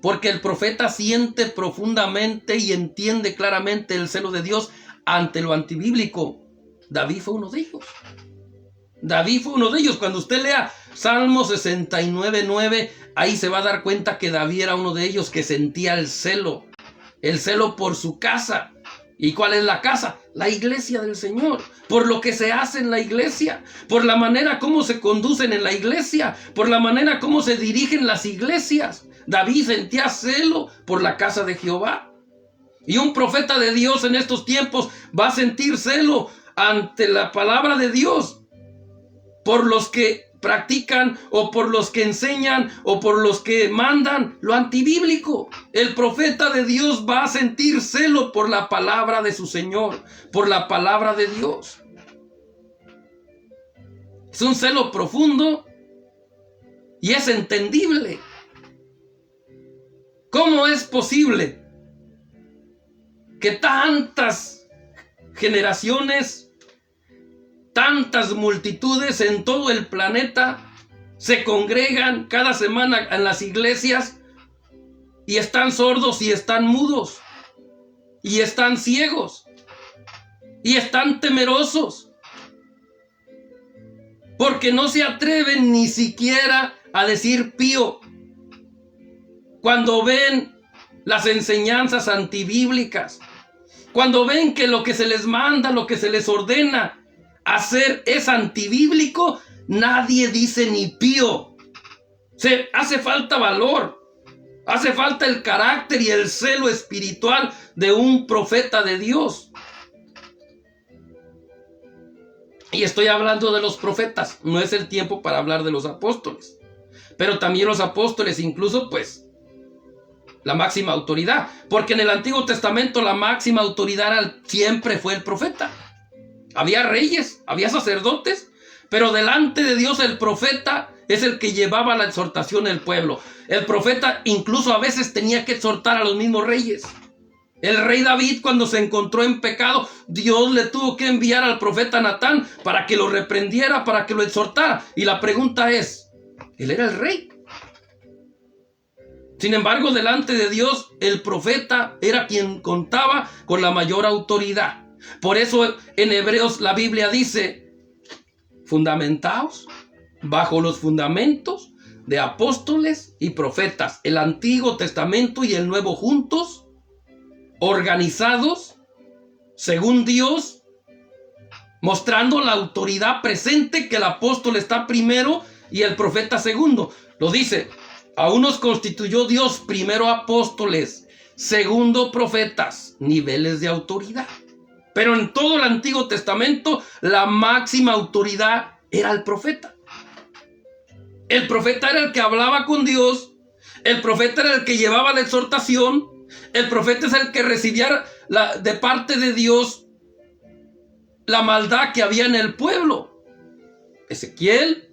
Speaker 1: Porque el profeta siente profundamente y entiende claramente el celo de Dios ante lo antibíblico. David fue uno de ellos. David fue uno de ellos. Cuando usted lea Salmo 69, 9, ahí se va a dar cuenta que David era uno de ellos que sentía el celo por su casa. ¿Y cuál es la casa? La iglesia del Señor. Por lo que se hace en la iglesia, por la manera como se conducen en la iglesia, por la manera como se dirigen las iglesias. David sentía celo por la casa de Jehová. Y un profeta de Dios en estos tiempos va a sentir celo ante la palabra de Dios por los que practican o por los que enseñan o por los que mandan lo antibíblico. El profeta de Dios va a sentir celo por la palabra de su Señor, por la palabra de Dios. Es un celo profundo y es entendible. ¿Cómo es posible que tantas generaciones, tantas multitudes en todo el planeta se congregan cada semana en las iglesias y están sordos y están mudos y están ciegos y están temerosos porque no se atreven ni siquiera a decir pío cuando ven las enseñanzas antibíblicas, cuando ven que lo que se les manda, lo que se les ordena hacer es antibíblico? Nadie dice ni pío. Hace falta valor, hace falta el carácter y el celo espiritual de un profeta de Dios. Y estoy hablando de los profetas, no es el tiempo para hablar de los apóstoles, pero también los apóstoles, incluso pues la máxima autoridad, porque en el Antiguo Testamento la máxima autoridad siempre fue el profeta. Había reyes, había sacerdotes, pero delante de Dios el profeta es el que llevaba la exhortación del pueblo. El profeta incluso a veces tenía que exhortar a los mismos reyes. El rey David, cuando se encontró en pecado, Dios le tuvo que enviar al profeta Natán para que lo reprendiera, para que lo exhortara. Y la pregunta es, ¿él era el rey? Sin embargo, delante de Dios, el profeta era quien contaba con la mayor autoridad. Por eso en Hebreos la Biblia dice, fundamentaos bajo los fundamentos de apóstoles y profetas, el Antiguo Testamento y el Nuevo juntos, organizados según Dios, mostrando la autoridad presente, que el apóstol está primero y el profeta segundo. Lo dice, a unos constituyó Dios primero apóstoles, segundo profetas, niveles de autoridad. Pero en todo el Antiguo Testamento la máxima autoridad era el profeta. El profeta era el que hablaba con Dios, el profeta era el que llevaba la exhortación, el profeta es el que recibía de parte de Dios la maldad que había en el pueblo. Ezequiel,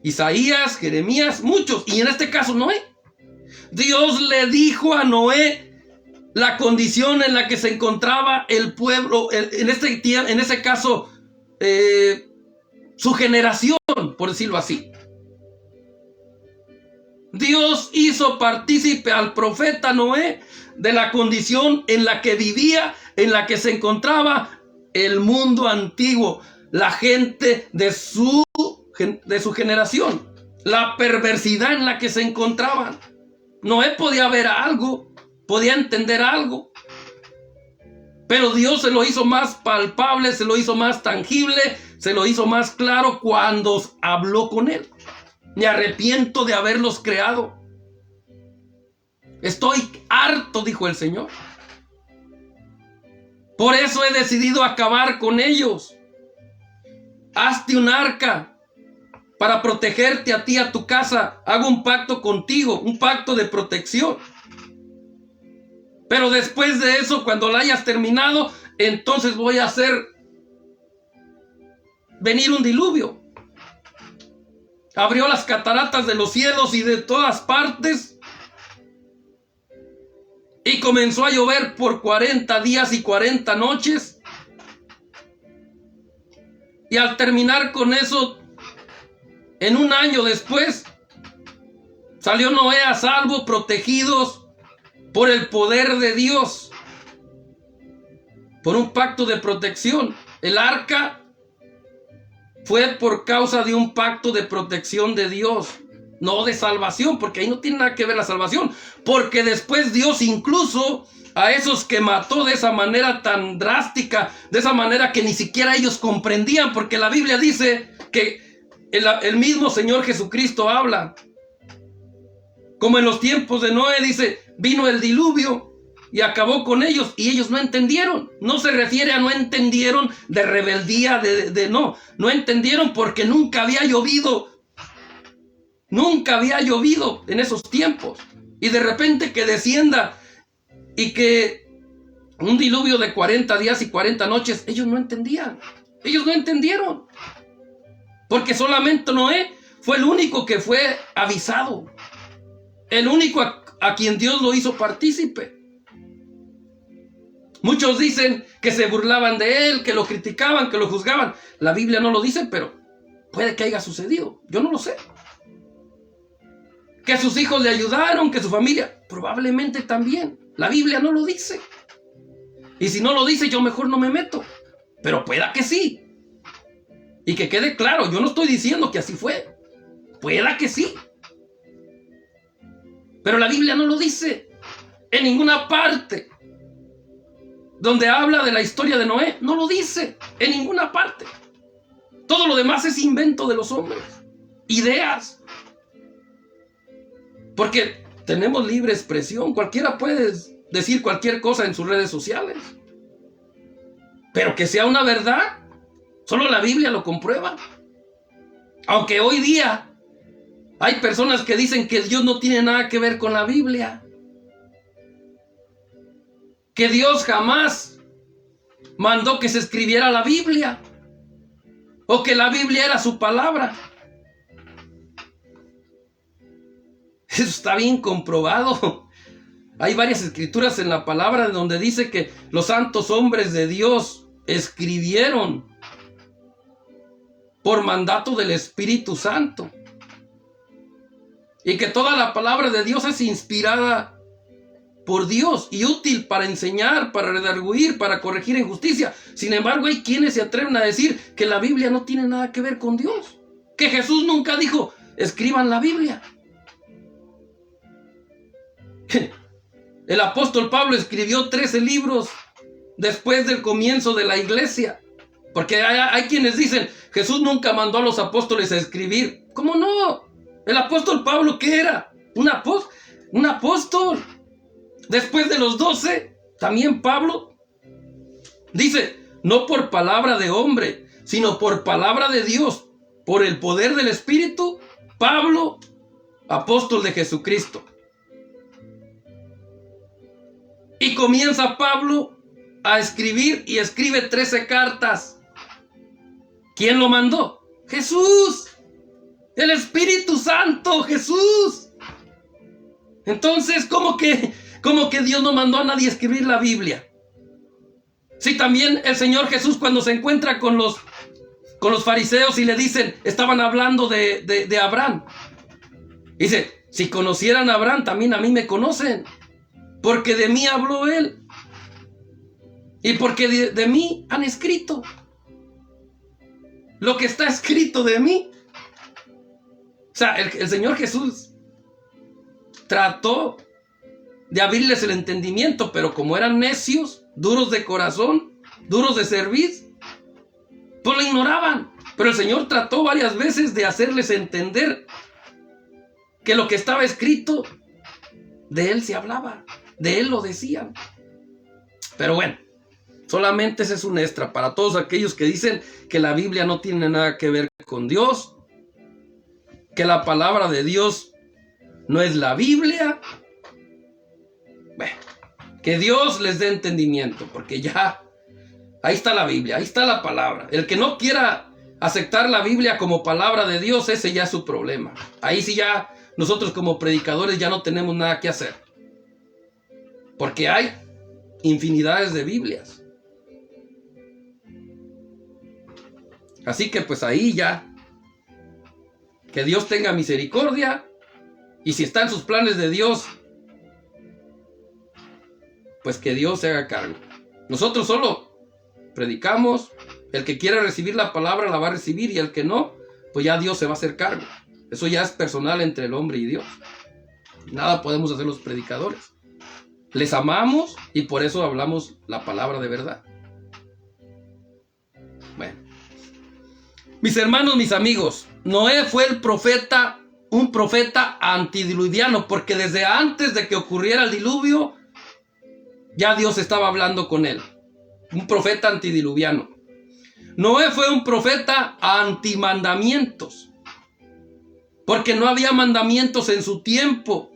Speaker 1: Isaías, Jeremías, muchos, y en este caso Noé. Dios le dijo a Noé la condición en la que se encontraba el pueblo, en ese caso, su generación, por decirlo así. Dios hizo partícipe al profeta Noé de la condición en la que vivía, en la que se encontraba el mundo antiguo, la gente de su generación, la perversidad en la que se encontraban. Noé podía ver algo, podía entender algo, pero Dios se lo hizo más palpable, se lo hizo más tangible, se lo hizo más claro cuando habló con él. Me arrepiento de haberlos creado. Estoy harto, dijo el Señor. Por eso he decidido acabar con ellos. Hazte un arca para protegerte a ti, a tu casa. Hago un pacto contigo, un pacto de protección. Pero después de eso, cuando la hayas terminado, entonces voy a hacer venir un diluvio. Abrió las cataratas de los cielos y de todas partes, y comenzó a llover por 40 días y 40 noches. Y al terminar con eso, en un año después, salió Noé a salvo, protegidos por el poder de Dios, por un pacto de protección. El arca fue por causa de un pacto de protección de Dios, no de salvación, porque ahí no tiene nada que ver la salvación, porque después Dios incluso a esos que mató de esa manera tan drástica, de esa manera que ni siquiera ellos comprendían, porque la Biblia dice que el mismo Señor Jesucristo habla, como en los tiempos de Noé, dice, vino el diluvio y acabó con ellos, y ellos no entendieron. No se refiere a no entendieron de rebeldía, no entendieron porque nunca había llovido. Nunca había llovido en esos tiempos. Y de repente que descienda y que un diluvio de 40 días y 40 noches, ellos no entendían. Ellos no entendieron. Porque solamente Noé fue el único que fue avisado. El único a quien Dios lo hizo partícipe. Muchos dicen que se burlaban de él, que lo criticaban, que lo juzgaban. La Biblia no lo dice, pero puede que haya sucedido. Yo no lo sé. Que sus hijos le ayudaron, que su familia, probablemente también. La Biblia no lo dice. Y si no lo dice, yo mejor no me meto. Pero pueda que sí. Y que quede claro, yo no estoy diciendo que así fue. Pueda que sí. Pero la Biblia no lo dice. En ninguna parte donde habla de la historia de Noé, no lo dice. En ninguna parte. Todo lo demás es invento de los hombres. Ideas. Porque tenemos libre expresión. Cualquiera puede decir cualquier cosa en sus redes sociales. Pero que sea una verdad, solo la Biblia lo comprueba. Aunque hoy día hay personas que dicen que Dios no tiene nada que ver con la Biblia. Que Dios jamás mandó que se escribiera la Biblia. O que la Biblia era su palabra. Eso está bien comprobado. Hay varias escrituras en la palabra donde dice que los santos hombres de Dios escribieron por mandato del Espíritu Santo. Y que toda la palabra de Dios es inspirada por Dios y útil para enseñar, para redarguir, para corregir injusticia. Sin embargo, hay quienes se atreven a decir que la Biblia no tiene nada que ver con Dios. Que Jesús nunca dijo, escriban la Biblia. El apóstol Pablo escribió 13 libros después del comienzo de la iglesia. Porque hay quienes dicen, Jesús nunca mandó a los apóstoles a escribir. ¿Cómo no? El apóstol Pablo, ¿qué era? Un apóstol. Después de los 12, también Pablo dice, no por palabra de hombre, sino por palabra de Dios, por el poder del Espíritu, Pablo, apóstol de Jesucristo. Y comienza Pablo a escribir y escribe 13 cartas. ¿Quién lo mandó? Jesús. El Espíritu Santo, Jesús. Entonces, ¿cómo que Dios no mandó a nadie a escribir la Biblia? Sí, también el Señor Jesús cuando se encuentra con los fariseos y le dicen, estaban hablando de Abraham. Dice, si conocieran a Abraham, también a mí me conocen. Porque de mí habló él. Y porque de mí han escrito. Lo que está escrito de mí. O sea, el Señor Jesús trató de abrirles el entendimiento, pero como eran necios, duros de corazón, duros de cerviz, pues lo ignoraban. Pero el Señor trató varias veces de hacerles entender que lo que estaba escrito de él se hablaba, de él lo decían. Pero bueno, solamente ese es un extra para todos aquellos que dicen que la Biblia no tiene nada que ver con Dios, que la palabra de Dios no es la Biblia. Bueno, que Dios les dé entendimiento, porque ya ahí está la Biblia, ahí está la palabra. El que no quiera aceptar la Biblia como palabra de Dios, ese ya es su problema. Ahí sí ya nosotros como predicadores ya no tenemos nada que hacer, porque hay infinidades de Biblias. Así que pues ahí ya, que Dios tenga misericordia, y si está en sus planes de Dios, pues que Dios se haga cargo. Nosotros solo predicamos, el que quiera recibir la palabra la va a recibir, y el que no, pues ya Dios se va a hacer cargo. Eso ya es personal entre el hombre y Dios. Nada podemos hacer los predicadores. Les amamos y por eso hablamos la palabra de verdad. Bueno, mis hermanos, mis amigos, Noé fue el profeta, un profeta antidiluviano, porque desde antes de que ocurriera el diluvio, ya Dios estaba hablando con él. Un profeta antidiluviano. Noé fue un profeta antimandamientos, porque no había mandamientos en su tiempo.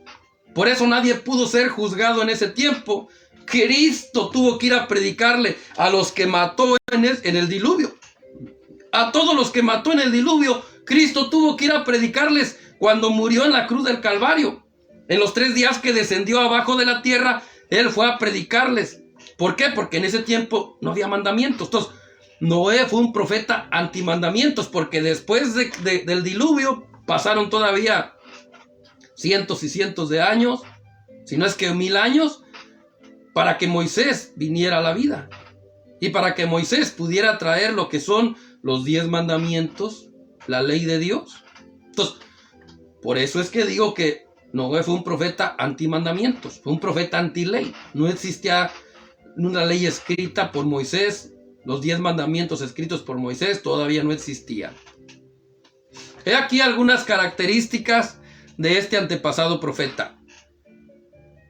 Speaker 1: Por eso nadie pudo ser juzgado en ese tiempo. Cristo tuvo que ir a predicarle a los que mató en el diluvio. A todos los que mató en el diluvio, Cristo tuvo que ir a predicarles cuando murió en la cruz del Calvario. En los 3 días que descendió abajo de la tierra, Él fue a predicarles. ¿Por qué? Porque en ese tiempo no había mandamientos. Entonces, Noé fue un profeta antimandamientos, porque después del diluvio pasaron todavía cientos y cientos de años, si no es que 1000 años, para que Moisés viniera a la vida. Y para que Moisés pudiera traer lo que son los 10 mandamientos, la ley de Dios. Entonces, por eso es que digo que Noé fue un profeta antimandamientos, fue un profeta antiley. No existía una ley escrita por Moisés, los 10 mandamientos escritos por Moisés todavía no existían. He aquí algunas características de este antepasado profeta.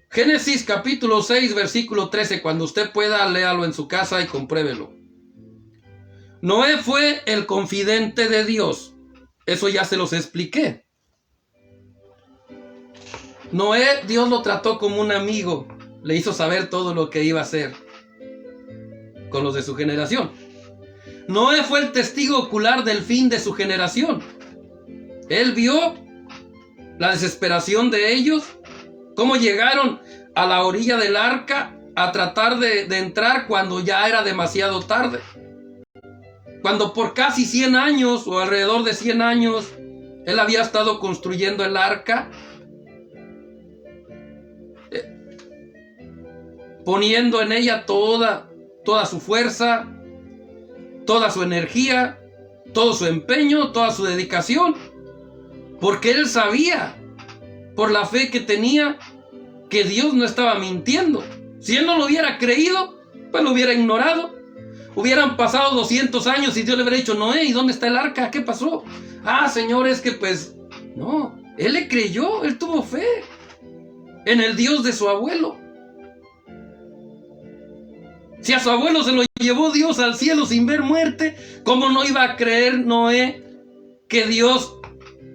Speaker 1: Génesis capítulo 6, versículo 13, cuando usted pueda, léalo en su casa y compruébelo. Noé fue el confidente de Dios. Eso ya se los expliqué. Noé, Dios lo trató como un amigo. Le hizo saber todo lo que iba a hacer con los de su generación. Noé fue el testigo ocular del fin de su generación. Él vio la desesperación de ellos, cómo llegaron a la orilla del arca a tratar de entrar cuando ya era demasiado tarde. Cuando por casi 100 años o alrededor de 100 años él había estado construyendo el arca, poniendo en ella toda su fuerza, toda su energía, todo su empeño, toda su dedicación, porque él sabía, por la fe que tenía, que Dios no estaba mintiendo. Si él no lo hubiera creído, pues lo hubiera ignorado. Hubieran pasado 200 años y Dios le hubiera dicho: Noé, ¿y dónde está el arca? ¿Qué pasó? Ah, Señor, es que pues no, él le creyó, él tuvo fe en el Dios de su abuelo. Si a su abuelo se lo llevó Dios al cielo sin ver muerte, ¿cómo no iba a creer Noé que Dios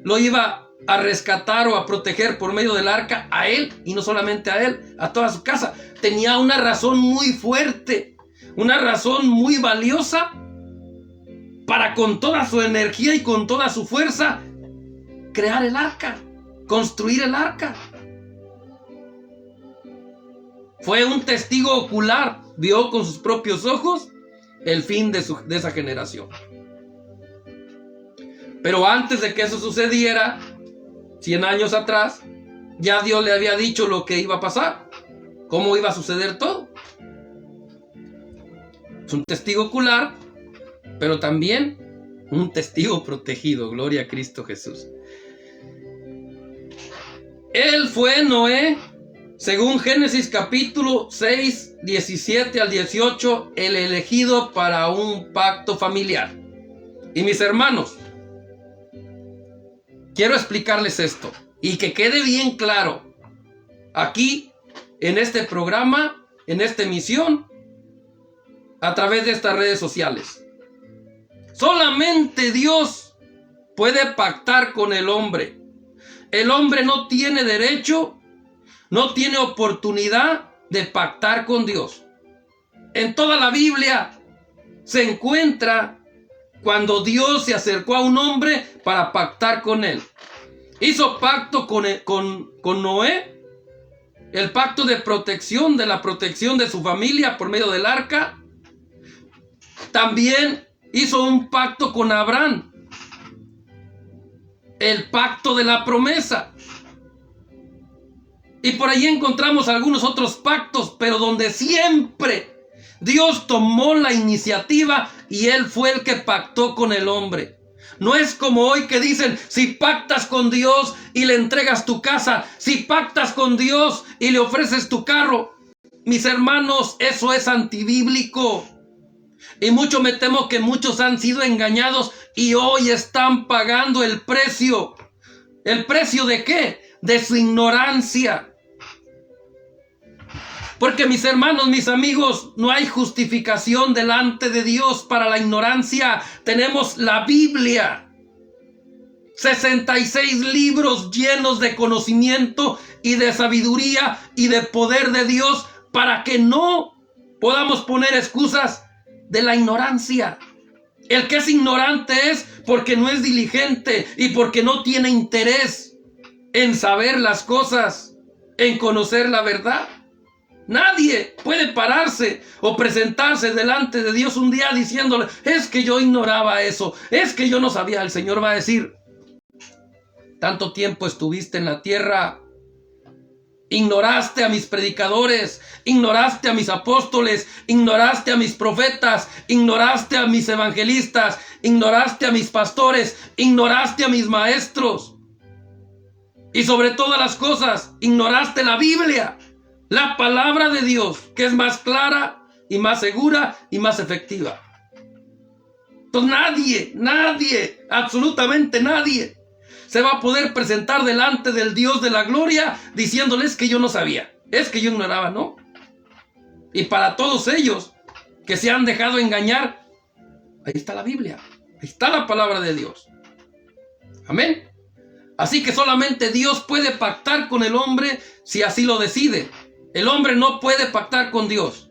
Speaker 1: lo iba a rescatar o a proteger por medio del arca a él? Y no solamente a él, a toda su casa. Tenía una razón muy fuerte, una razón muy valiosa para, con toda su energía y con toda su fuerza, crear el arca, construir el arca. Fue un testigo ocular, vio con sus propios ojos el fin de esa generación. Pero antes de que eso sucediera, 100 años atrás, ya Dios le había dicho lo que iba a pasar, cómo iba a suceder todo. Es un testigo ocular, pero también un testigo protegido. Gloria a Cristo Jesús. Él fue, Noé, según Génesis capítulo 6, 17 al 18, el elegido para un pacto familiar. Y mis hermanos, quiero explicarles esto y que quede bien claro aquí, en este programa, en esta emisión, a través de estas redes sociales. Solamente Dios puede pactar con el hombre. El hombre no tiene derecho, no tiene oportunidad de pactar con Dios. En toda la Biblia se encuentra cuando Dios se acercó a un hombre para pactar con él. Hizo pacto con Noé, el pacto de protección, de la protección de su familia por medio del arca. También hizo un pacto con Abraham, el pacto de la promesa. Y por ahí encontramos algunos otros pactos, pero donde siempre Dios tomó la iniciativa y Él fue el que pactó con el hombre. No es como hoy que dicen, si pactas con Dios y le entregas tu casa, si pactas con Dios y le ofreces tu carro. Mis hermanos, eso es antibíblico. Y mucho me temo que muchos han sido engañados y hoy están pagando el precio. ¿El precio de qué? De su ignorancia. Porque mis hermanos, mis amigos, no hay justificación delante de Dios para la ignorancia. Tenemos la Biblia. 66 libros llenos de conocimiento y de sabiduría y de poder de Dios para que no podamos poner excusas de la ignorancia. El que es ignorante es porque no es diligente y porque no tiene interés en saber las cosas, en conocer la verdad. Nadie puede pararse o presentarse delante de Dios un día diciéndole, es que yo ignoraba eso, es que yo no sabía. El Señor va a decir, tanto tiempo estuviste en la tierra, ignoraste a mis predicadores, ignoraste a mis apóstoles, ignoraste a mis profetas, ignoraste a mis evangelistas, ignoraste a mis pastores, ignoraste a mis maestros. Y sobre todas las cosas, ignoraste la Biblia. La palabra de Dios, que es más clara y más segura y más efectiva. Entonces nadie, absolutamente nadie, se va a poder presentar delante del Dios de la gloria diciéndoles que yo no sabía, es que yo ignoraba, ¿no? Y para todos ellos que se han dejado engañar, ahí está la Biblia, ahí está la palabra de Dios. Amén. Así que solamente Dios puede pactar con el hombre si así lo decide. El hombre no puede pactar con Dios,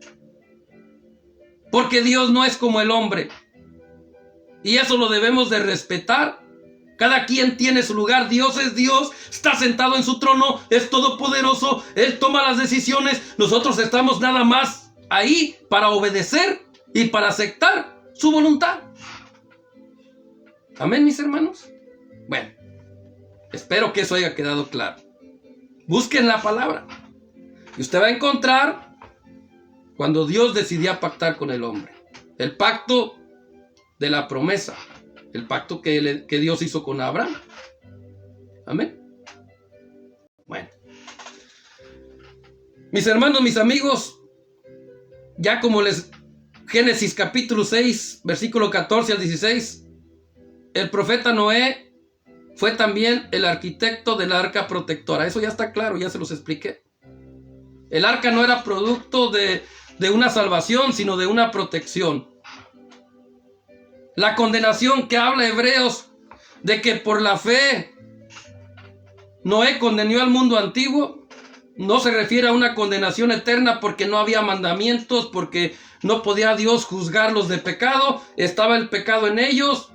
Speaker 1: porque Dios no es como el hombre, y eso lo debemos de respetar. Cada quien tiene su lugar. Dios es Dios, está sentado en su trono, es todopoderoso, Él toma las decisiones. Nosotros estamos nada más ahí para obedecer y para aceptar su voluntad. Amén, mis hermanos. Bueno, espero que eso haya quedado claro. Busquen la palabra. Y usted va a encontrar cuando Dios decidió pactar con el hombre. El pacto de la promesa. El pacto que Dios hizo con Abraham. Amén. Bueno. Mis hermanos, mis amigos, ya como Génesis capítulo 6, versículo 14 al 16, el profeta Noé fue también el arquitecto del arca protectora. Eso ya está claro, ya se los expliqué. El arca no era producto de una salvación, sino de una protección. La condenación que habla Hebreos de que por la fe Noé condenó al mundo antiguo, no se refiere a una condenación eterna porque no había mandamientos, porque no podía Dios juzgarlos de pecado. Estaba el pecado en ellos,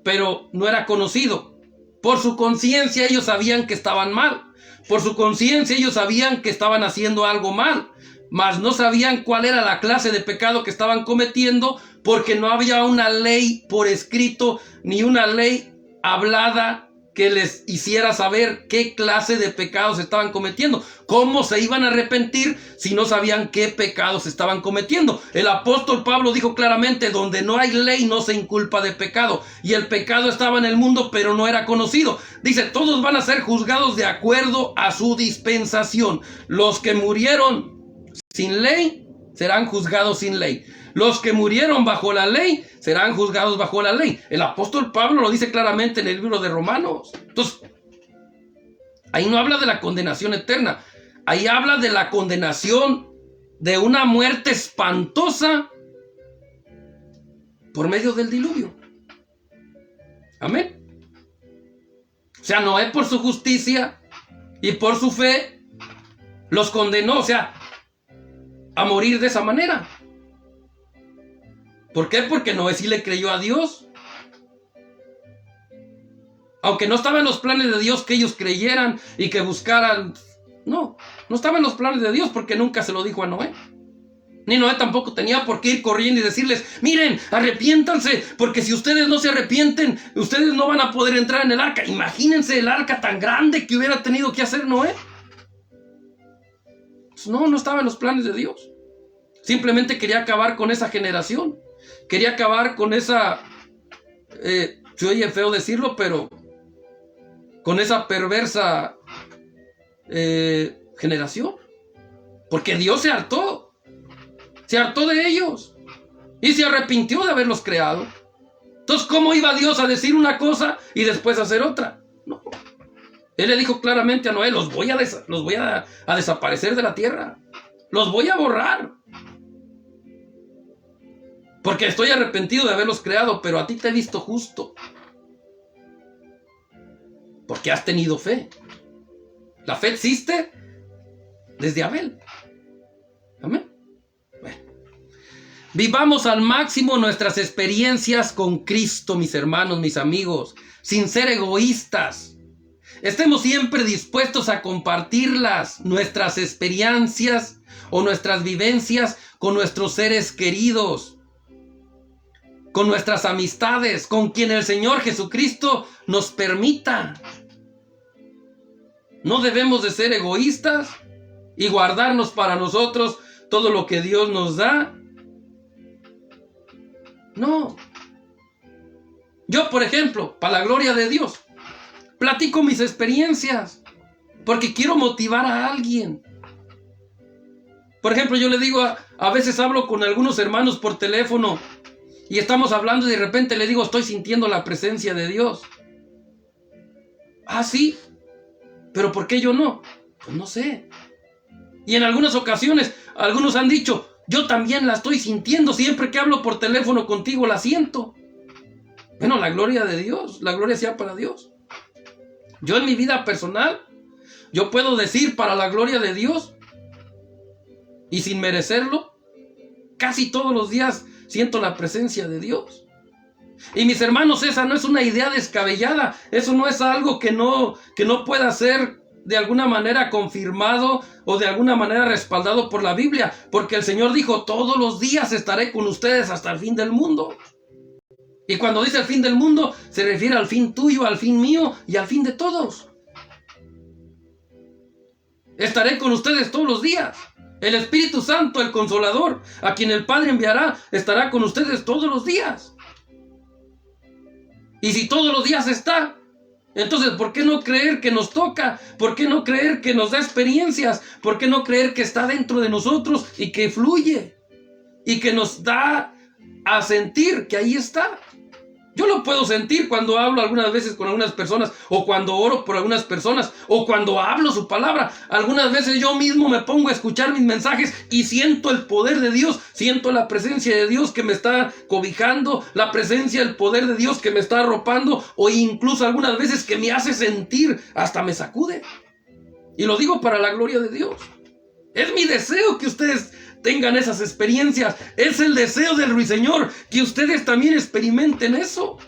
Speaker 1: pero no era conocido. Por su conciencia ellos sabían que estaban mal. Por su conciencia ellos sabían que estaban haciendo algo mal, mas no sabían cuál era la clase de pecado que estaban cometiendo, porque no había una ley por escrito, ni una ley hablada que les hiciera saber qué clase de pecados estaban cometiendo. ¿Cómo se iban a arrepentir si no sabían qué pecados estaban cometiendo? El apóstol Pablo dijo claramente, donde no hay ley no se inculpa de pecado. Y el pecado estaba en el mundo, pero no era conocido. Dice, todos van a ser juzgados de acuerdo a su dispensación. Los que murieron sin ley serán juzgados sin ley. Los que murieron bajo la ley serán juzgados bajo la ley. El apóstol Pablo lo dice claramente en el libro de Romanos. Entonces, ahí no habla de la condenación eterna. ahí habla de la condenación de una muerte espantosa por medio del diluvio. Amén. O sea, Noé por su justicia y por su fe los condenó, o sea, a morir de esa manera. ¿Por qué? Porque Noé sí le creyó a Dios. Aunque no estaba en los planes de Dios que ellos creyeran y que buscaran. No estaba en los planes de Dios, porque nunca se lo dijo a Noé. Ni Noé tampoco tenía por qué ir corriendo y decirles: miren, arrepiéntanse, porque si ustedes no se arrepienten, ustedes no van a poder entrar en el arca. Imagínense el arca tan grande que hubiera tenido que hacer Noé. Pues no estaba en los planes de Dios. Simplemente quería acabar con esa generación. Quería acabar con esa, se oye feo decirlo, pero con esa perversa generación. Porque Dios se hartó de ellos y se arrepintió de haberlos creado. Entonces, ¿cómo iba Dios a decir una cosa y después hacer otra? No. Él le dijo claramente a Noé: los voy a desaparecer de la tierra, los voy a borrar, porque estoy arrepentido de haberlos creado, pero a ti te he visto justo, porque has tenido fe. La fe existe desde Abel. Amén. Bueno. Vivamos al máximo nuestras experiencias con Cristo, mis hermanos, mis amigos, sin ser egoístas. Estemos siempre dispuestos a compartirlas, nuestras experiencias o nuestras vivencias con nuestros seres queridos, con nuestras amistades, con quien el Señor Jesucristo nos permita. No debemos de ser egoístas y guardarnos para nosotros todo lo que Dios nos da. No. Yo, por ejemplo, para la gloria de Dios, platico mis experiencias porque quiero motivar a alguien. Por ejemplo, yo le digo, a veces hablo con algunos hermanos por teléfono y estamos hablando y de repente le digo: estoy sintiendo la presencia de Dios. Ah, sí, pero ¿por qué yo no? Pues no sé. Y en algunas ocasiones, algunos han dicho: yo también la estoy sintiendo, siempre que hablo por teléfono contigo la siento. Bueno, la gloria de Dios, la gloria sea para Dios. Yo en mi vida personal, yo puedo decir para la gloria de Dios, y sin merecerlo, casi todos los días siento la presencia de Dios. Y mis hermanos, esa no es una idea descabellada, eso no es algo que no pueda ser de alguna manera confirmado o de alguna manera respaldado por la Biblia, porque el Señor dijo: todos los días estaré con ustedes hasta el fin del mundo. Y cuando dice el fin del mundo, se refiere al fin tuyo, al fin mío y al fin de todos. Estaré con ustedes todos los días. El Espíritu Santo, el Consolador, a quien el Padre enviará, estará con ustedes todos los días. Y si todos los días está, entonces, ¿por qué no creer que nos toca? ¿Por qué no creer que nos da experiencias? ¿Por qué no creer que está dentro de nosotros y que fluye? Y que nos da a sentir que ahí está. Yo lo puedo sentir cuando hablo algunas veces con algunas personas, o cuando oro por algunas personas, o cuando hablo su palabra. Algunas veces yo mismo me pongo a escuchar mis mensajes y siento el poder de Dios, siento la presencia de Dios que me está cobijando, la presencia del poder de Dios que me está arropando, o incluso algunas veces que me hace sentir, hasta me sacude. Y lo digo para la gloria de Dios. Es mi deseo que ustedes tengan esas experiencias. Es el deseo del Ruiseñor, que ustedes también experimenten eso.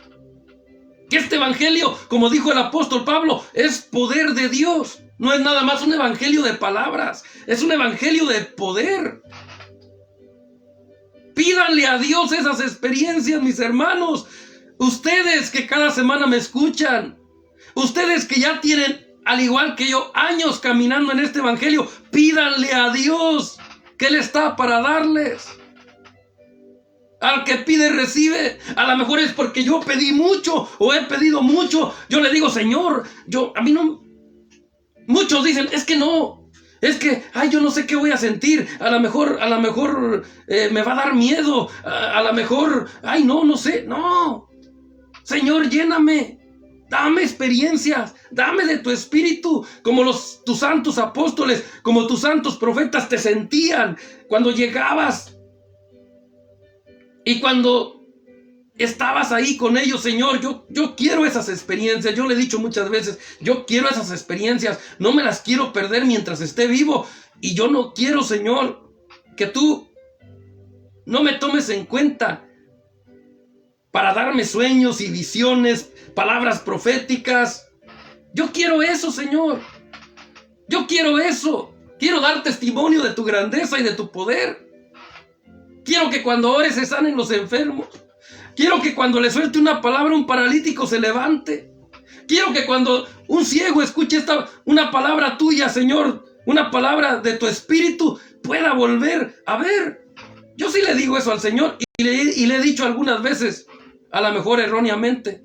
Speaker 1: Que este evangelio, como dijo el apóstol Pablo, es poder de Dios. No es nada más un evangelio de palabras, es un evangelio de poder. Pídanle a Dios esas experiencias, mis hermanos. Ustedes que cada semana me escuchan, ustedes que ya tienen, al igual que yo, años caminando en este evangelio, pídanle a Dios, que Él está para darles. Al que pide, recibe. A lo mejor es porque yo pedí mucho o he pedido mucho. Yo le digo: Señor, a mí no. Muchos dicen: es que no. Es que, yo no sé qué voy a sentir. A lo mejor me va a dar miedo. A lo mejor, no sé. No. Señor, lléname. Dame experiencias, dame de tu espíritu, como tus santos apóstoles, como tus santos profetas te sentían cuando llegabas y cuando estabas ahí con ellos. Señor, yo quiero esas experiencias. Yo le he dicho muchas veces, yo quiero esas experiencias, no me las quiero perder mientras esté vivo. Y yo no quiero, Señor, que tú no me tomes en cuenta para darme sueños y visiones, palabras proféticas. Yo quiero eso, Señor. Yo quiero eso. Quiero dar testimonio de tu grandeza y de tu poder. Quiero que cuando ores se sanen los enfermos. Quiero que cuando le suelte una palabra un paralítico se levante. Quiero que cuando un ciego escuche una palabra tuya, Señor, una palabra de tu espíritu, pueda volver a ver. Yo sí le digo eso al Señor y le he dicho algunas veces, a lo mejor erróneamente: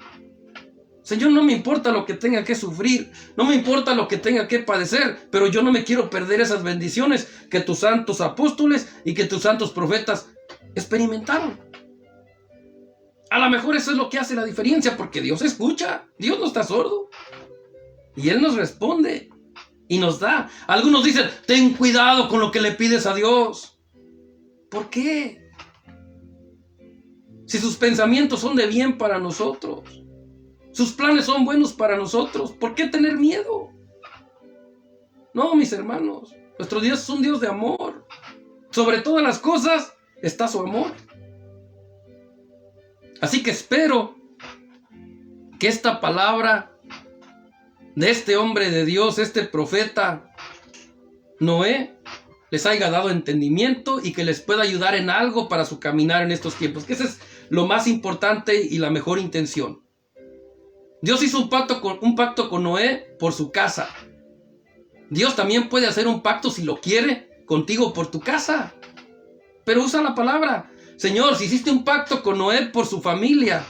Speaker 1: Señor, no me importa lo que tenga que sufrir, no me importa lo que tenga que padecer, pero yo no me quiero perder esas bendiciones que tus santos apóstoles y que tus santos profetas experimentaron. A lo mejor eso es lo que hace la diferencia, porque Dios escucha, Dios no está sordo. Y Él nos responde y nos da. Algunos dicen: ten cuidado con lo que le pides a Dios. ¿Por qué? Si sus pensamientos son de bien para nosotros, sus planes son buenos para nosotros, ¿por qué tener miedo? No, mis hermanos, nuestro Dios es un Dios de amor. Sobre todas las cosas está su amor. Así que espero que esta palabra de este hombre de Dios, este profeta Noé, les haya dado entendimiento y que les pueda ayudar en algo para su caminar en estos tiempos, que ese es lo más importante y la mejor intención. Dios hizo un pacto con Noé por su casa. Dios también puede hacer un pacto, si lo quiere, contigo por tu casa. Pero usa la palabra: Señor, si hiciste un pacto con Noé por su familia,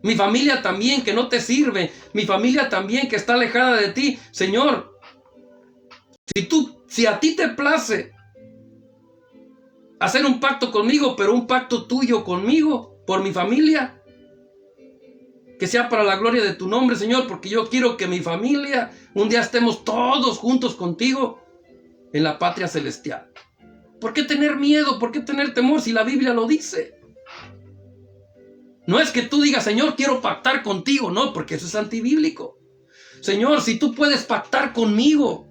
Speaker 1: mi familia también que no te sirve, mi familia también que está alejada de ti, Señor, si a ti te place hacer un pacto conmigo, pero un pacto tuyo conmigo, por mi familia, que sea para la gloria de tu nombre, Señor, porque yo quiero que mi familia un día estemos todos juntos contigo en la patria celestial. ¿Por qué tener miedo? ¿Por qué tener temor si la Biblia lo dice? No es que tú digas: Señor, quiero pactar contigo. No, porque eso es antibíblico. Señor, si tú puedes pactar conmigo,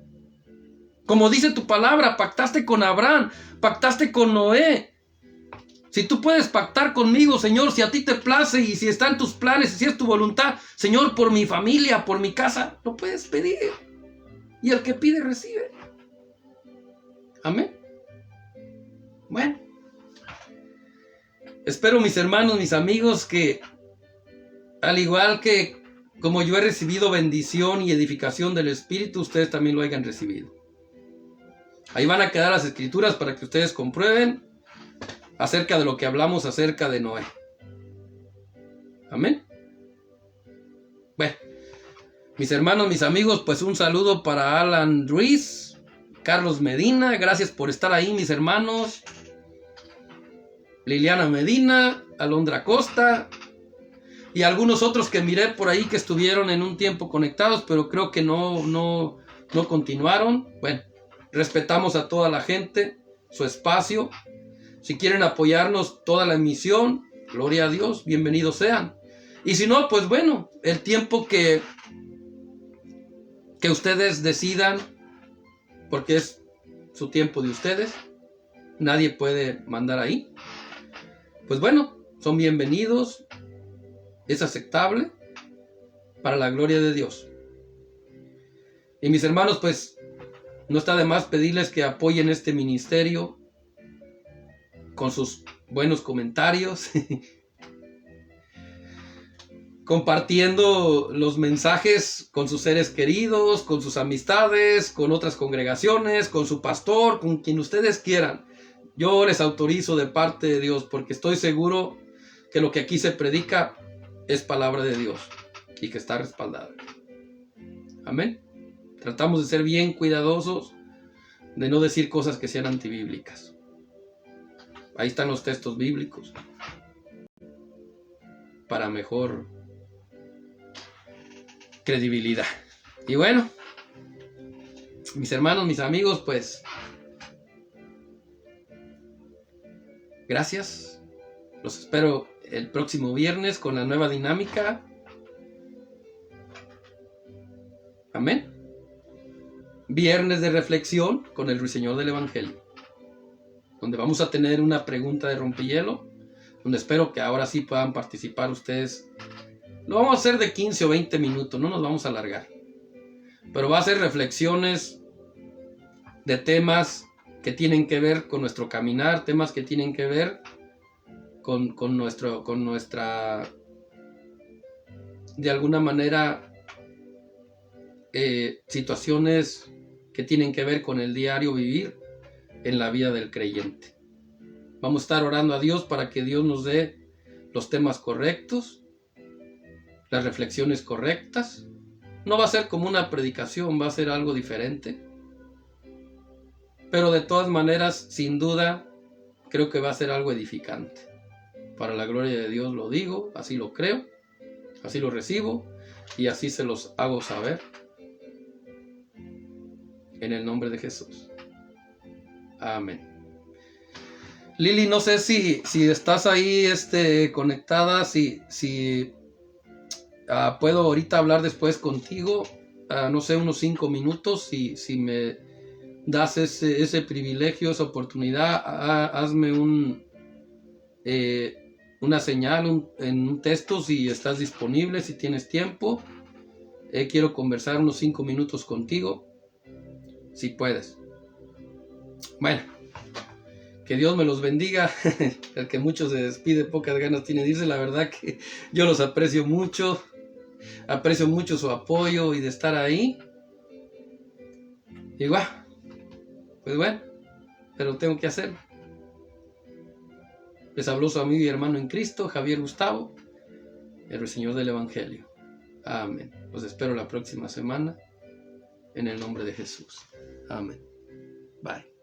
Speaker 1: como dice tu palabra, pactaste con Abraham, pactaste con Noé. Si tú puedes pactar conmigo, Señor, si a ti te place y si está en tus planes y si es tu voluntad, Señor, por mi familia, por mi casa, lo puedes pedir. Y el que pide, recibe. Amén. Bueno, espero, mis hermanos, mis amigos, que al igual que como yo he recibido bendición y edificación del Espíritu, ustedes también lo hayan recibido. Ahí van a quedar las escrituras para que ustedes comprueben acerca de lo que hablamos acerca de Noé. Amén. Bueno, mis hermanos, mis amigos, pues un saludo para Alan Ruiz, Carlos Medina, gracias por estar ahí, mis hermanos. Liliana Medina, Alondra Costa y algunos otros que miré por ahí que estuvieron en un tiempo conectados, pero creo que no continuaron. Bueno, respetamos a toda la gente, su espacio. Si quieren apoyarnos toda la emisión, gloria a Dios, bienvenidos sean. Y si no, pues bueno, el tiempo que ustedes decidan, porque es su tiempo de ustedes, nadie puede mandar ahí. Pues bueno, son bienvenidos, es aceptable para la gloria de Dios. Y mis hermanos, pues no está de más pedirles que apoyen este ministerio con sus buenos comentarios, compartiendo los mensajes con sus seres queridos, con sus amistades, con otras congregaciones, con su pastor, con quien ustedes quieran. Yo les autorizo de parte de Dios, porque estoy seguro que lo que aquí se predica es palabra de Dios y que está respaldada. Amén. Tratamos de ser bien cuidadosos de no decir cosas que sean antibíblicas. Ahí están los textos bíblicos para mejor credibilidad. Y bueno, mis hermanos, mis amigos, pues gracias. Los espero el próximo viernes con la nueva dinámica. Amén. Viernes de reflexión con el Ruiseñor del Evangelio, donde vamos a tener una pregunta de rompehielo, donde espero que ahora sí puedan participar ustedes. Lo vamos a hacer de 15 o 20 minutos, no nos vamos a alargar, pero va a ser reflexiones de temas que tienen que ver con nuestro caminar, temas que tienen que ver con nuestra, de alguna manera, situaciones que tienen que ver con el diario vivir en la vida del creyente. Vamos a estar orando a Dios para que Dios nos dé los temas correctos, las reflexiones correctas. No va a ser como una predicación, va a ser algo diferente. Pero de todas maneras, sin duda, creo que va a ser algo edificante. Para la gloria de Dios lo digo, así lo creo, así lo recibo y así se los hago saber. En el nombre de Jesús. Amén. Lili, no sé si estás ahí conectada, si puedo ahorita hablar después contigo, no sé, unos 5 minutos, si me das ese privilegio, esa oportunidad, hazme una señal en un texto si estás disponible, si tienes tiempo. Quiero conversar unos 5 minutos contigo, si puedes. Bueno, que Dios me los bendiga. El que mucho se despide, pocas ganas tiene de irse. La verdad que yo los aprecio mucho su apoyo y de estar ahí. Y pues bueno, pero tengo que hacerlo. Les habló su amigo y hermano en Cristo, Javier Gustavo, el Señor del Evangelio. Amén. Los espero la próxima semana, en el nombre de Jesús. Amén. Bye.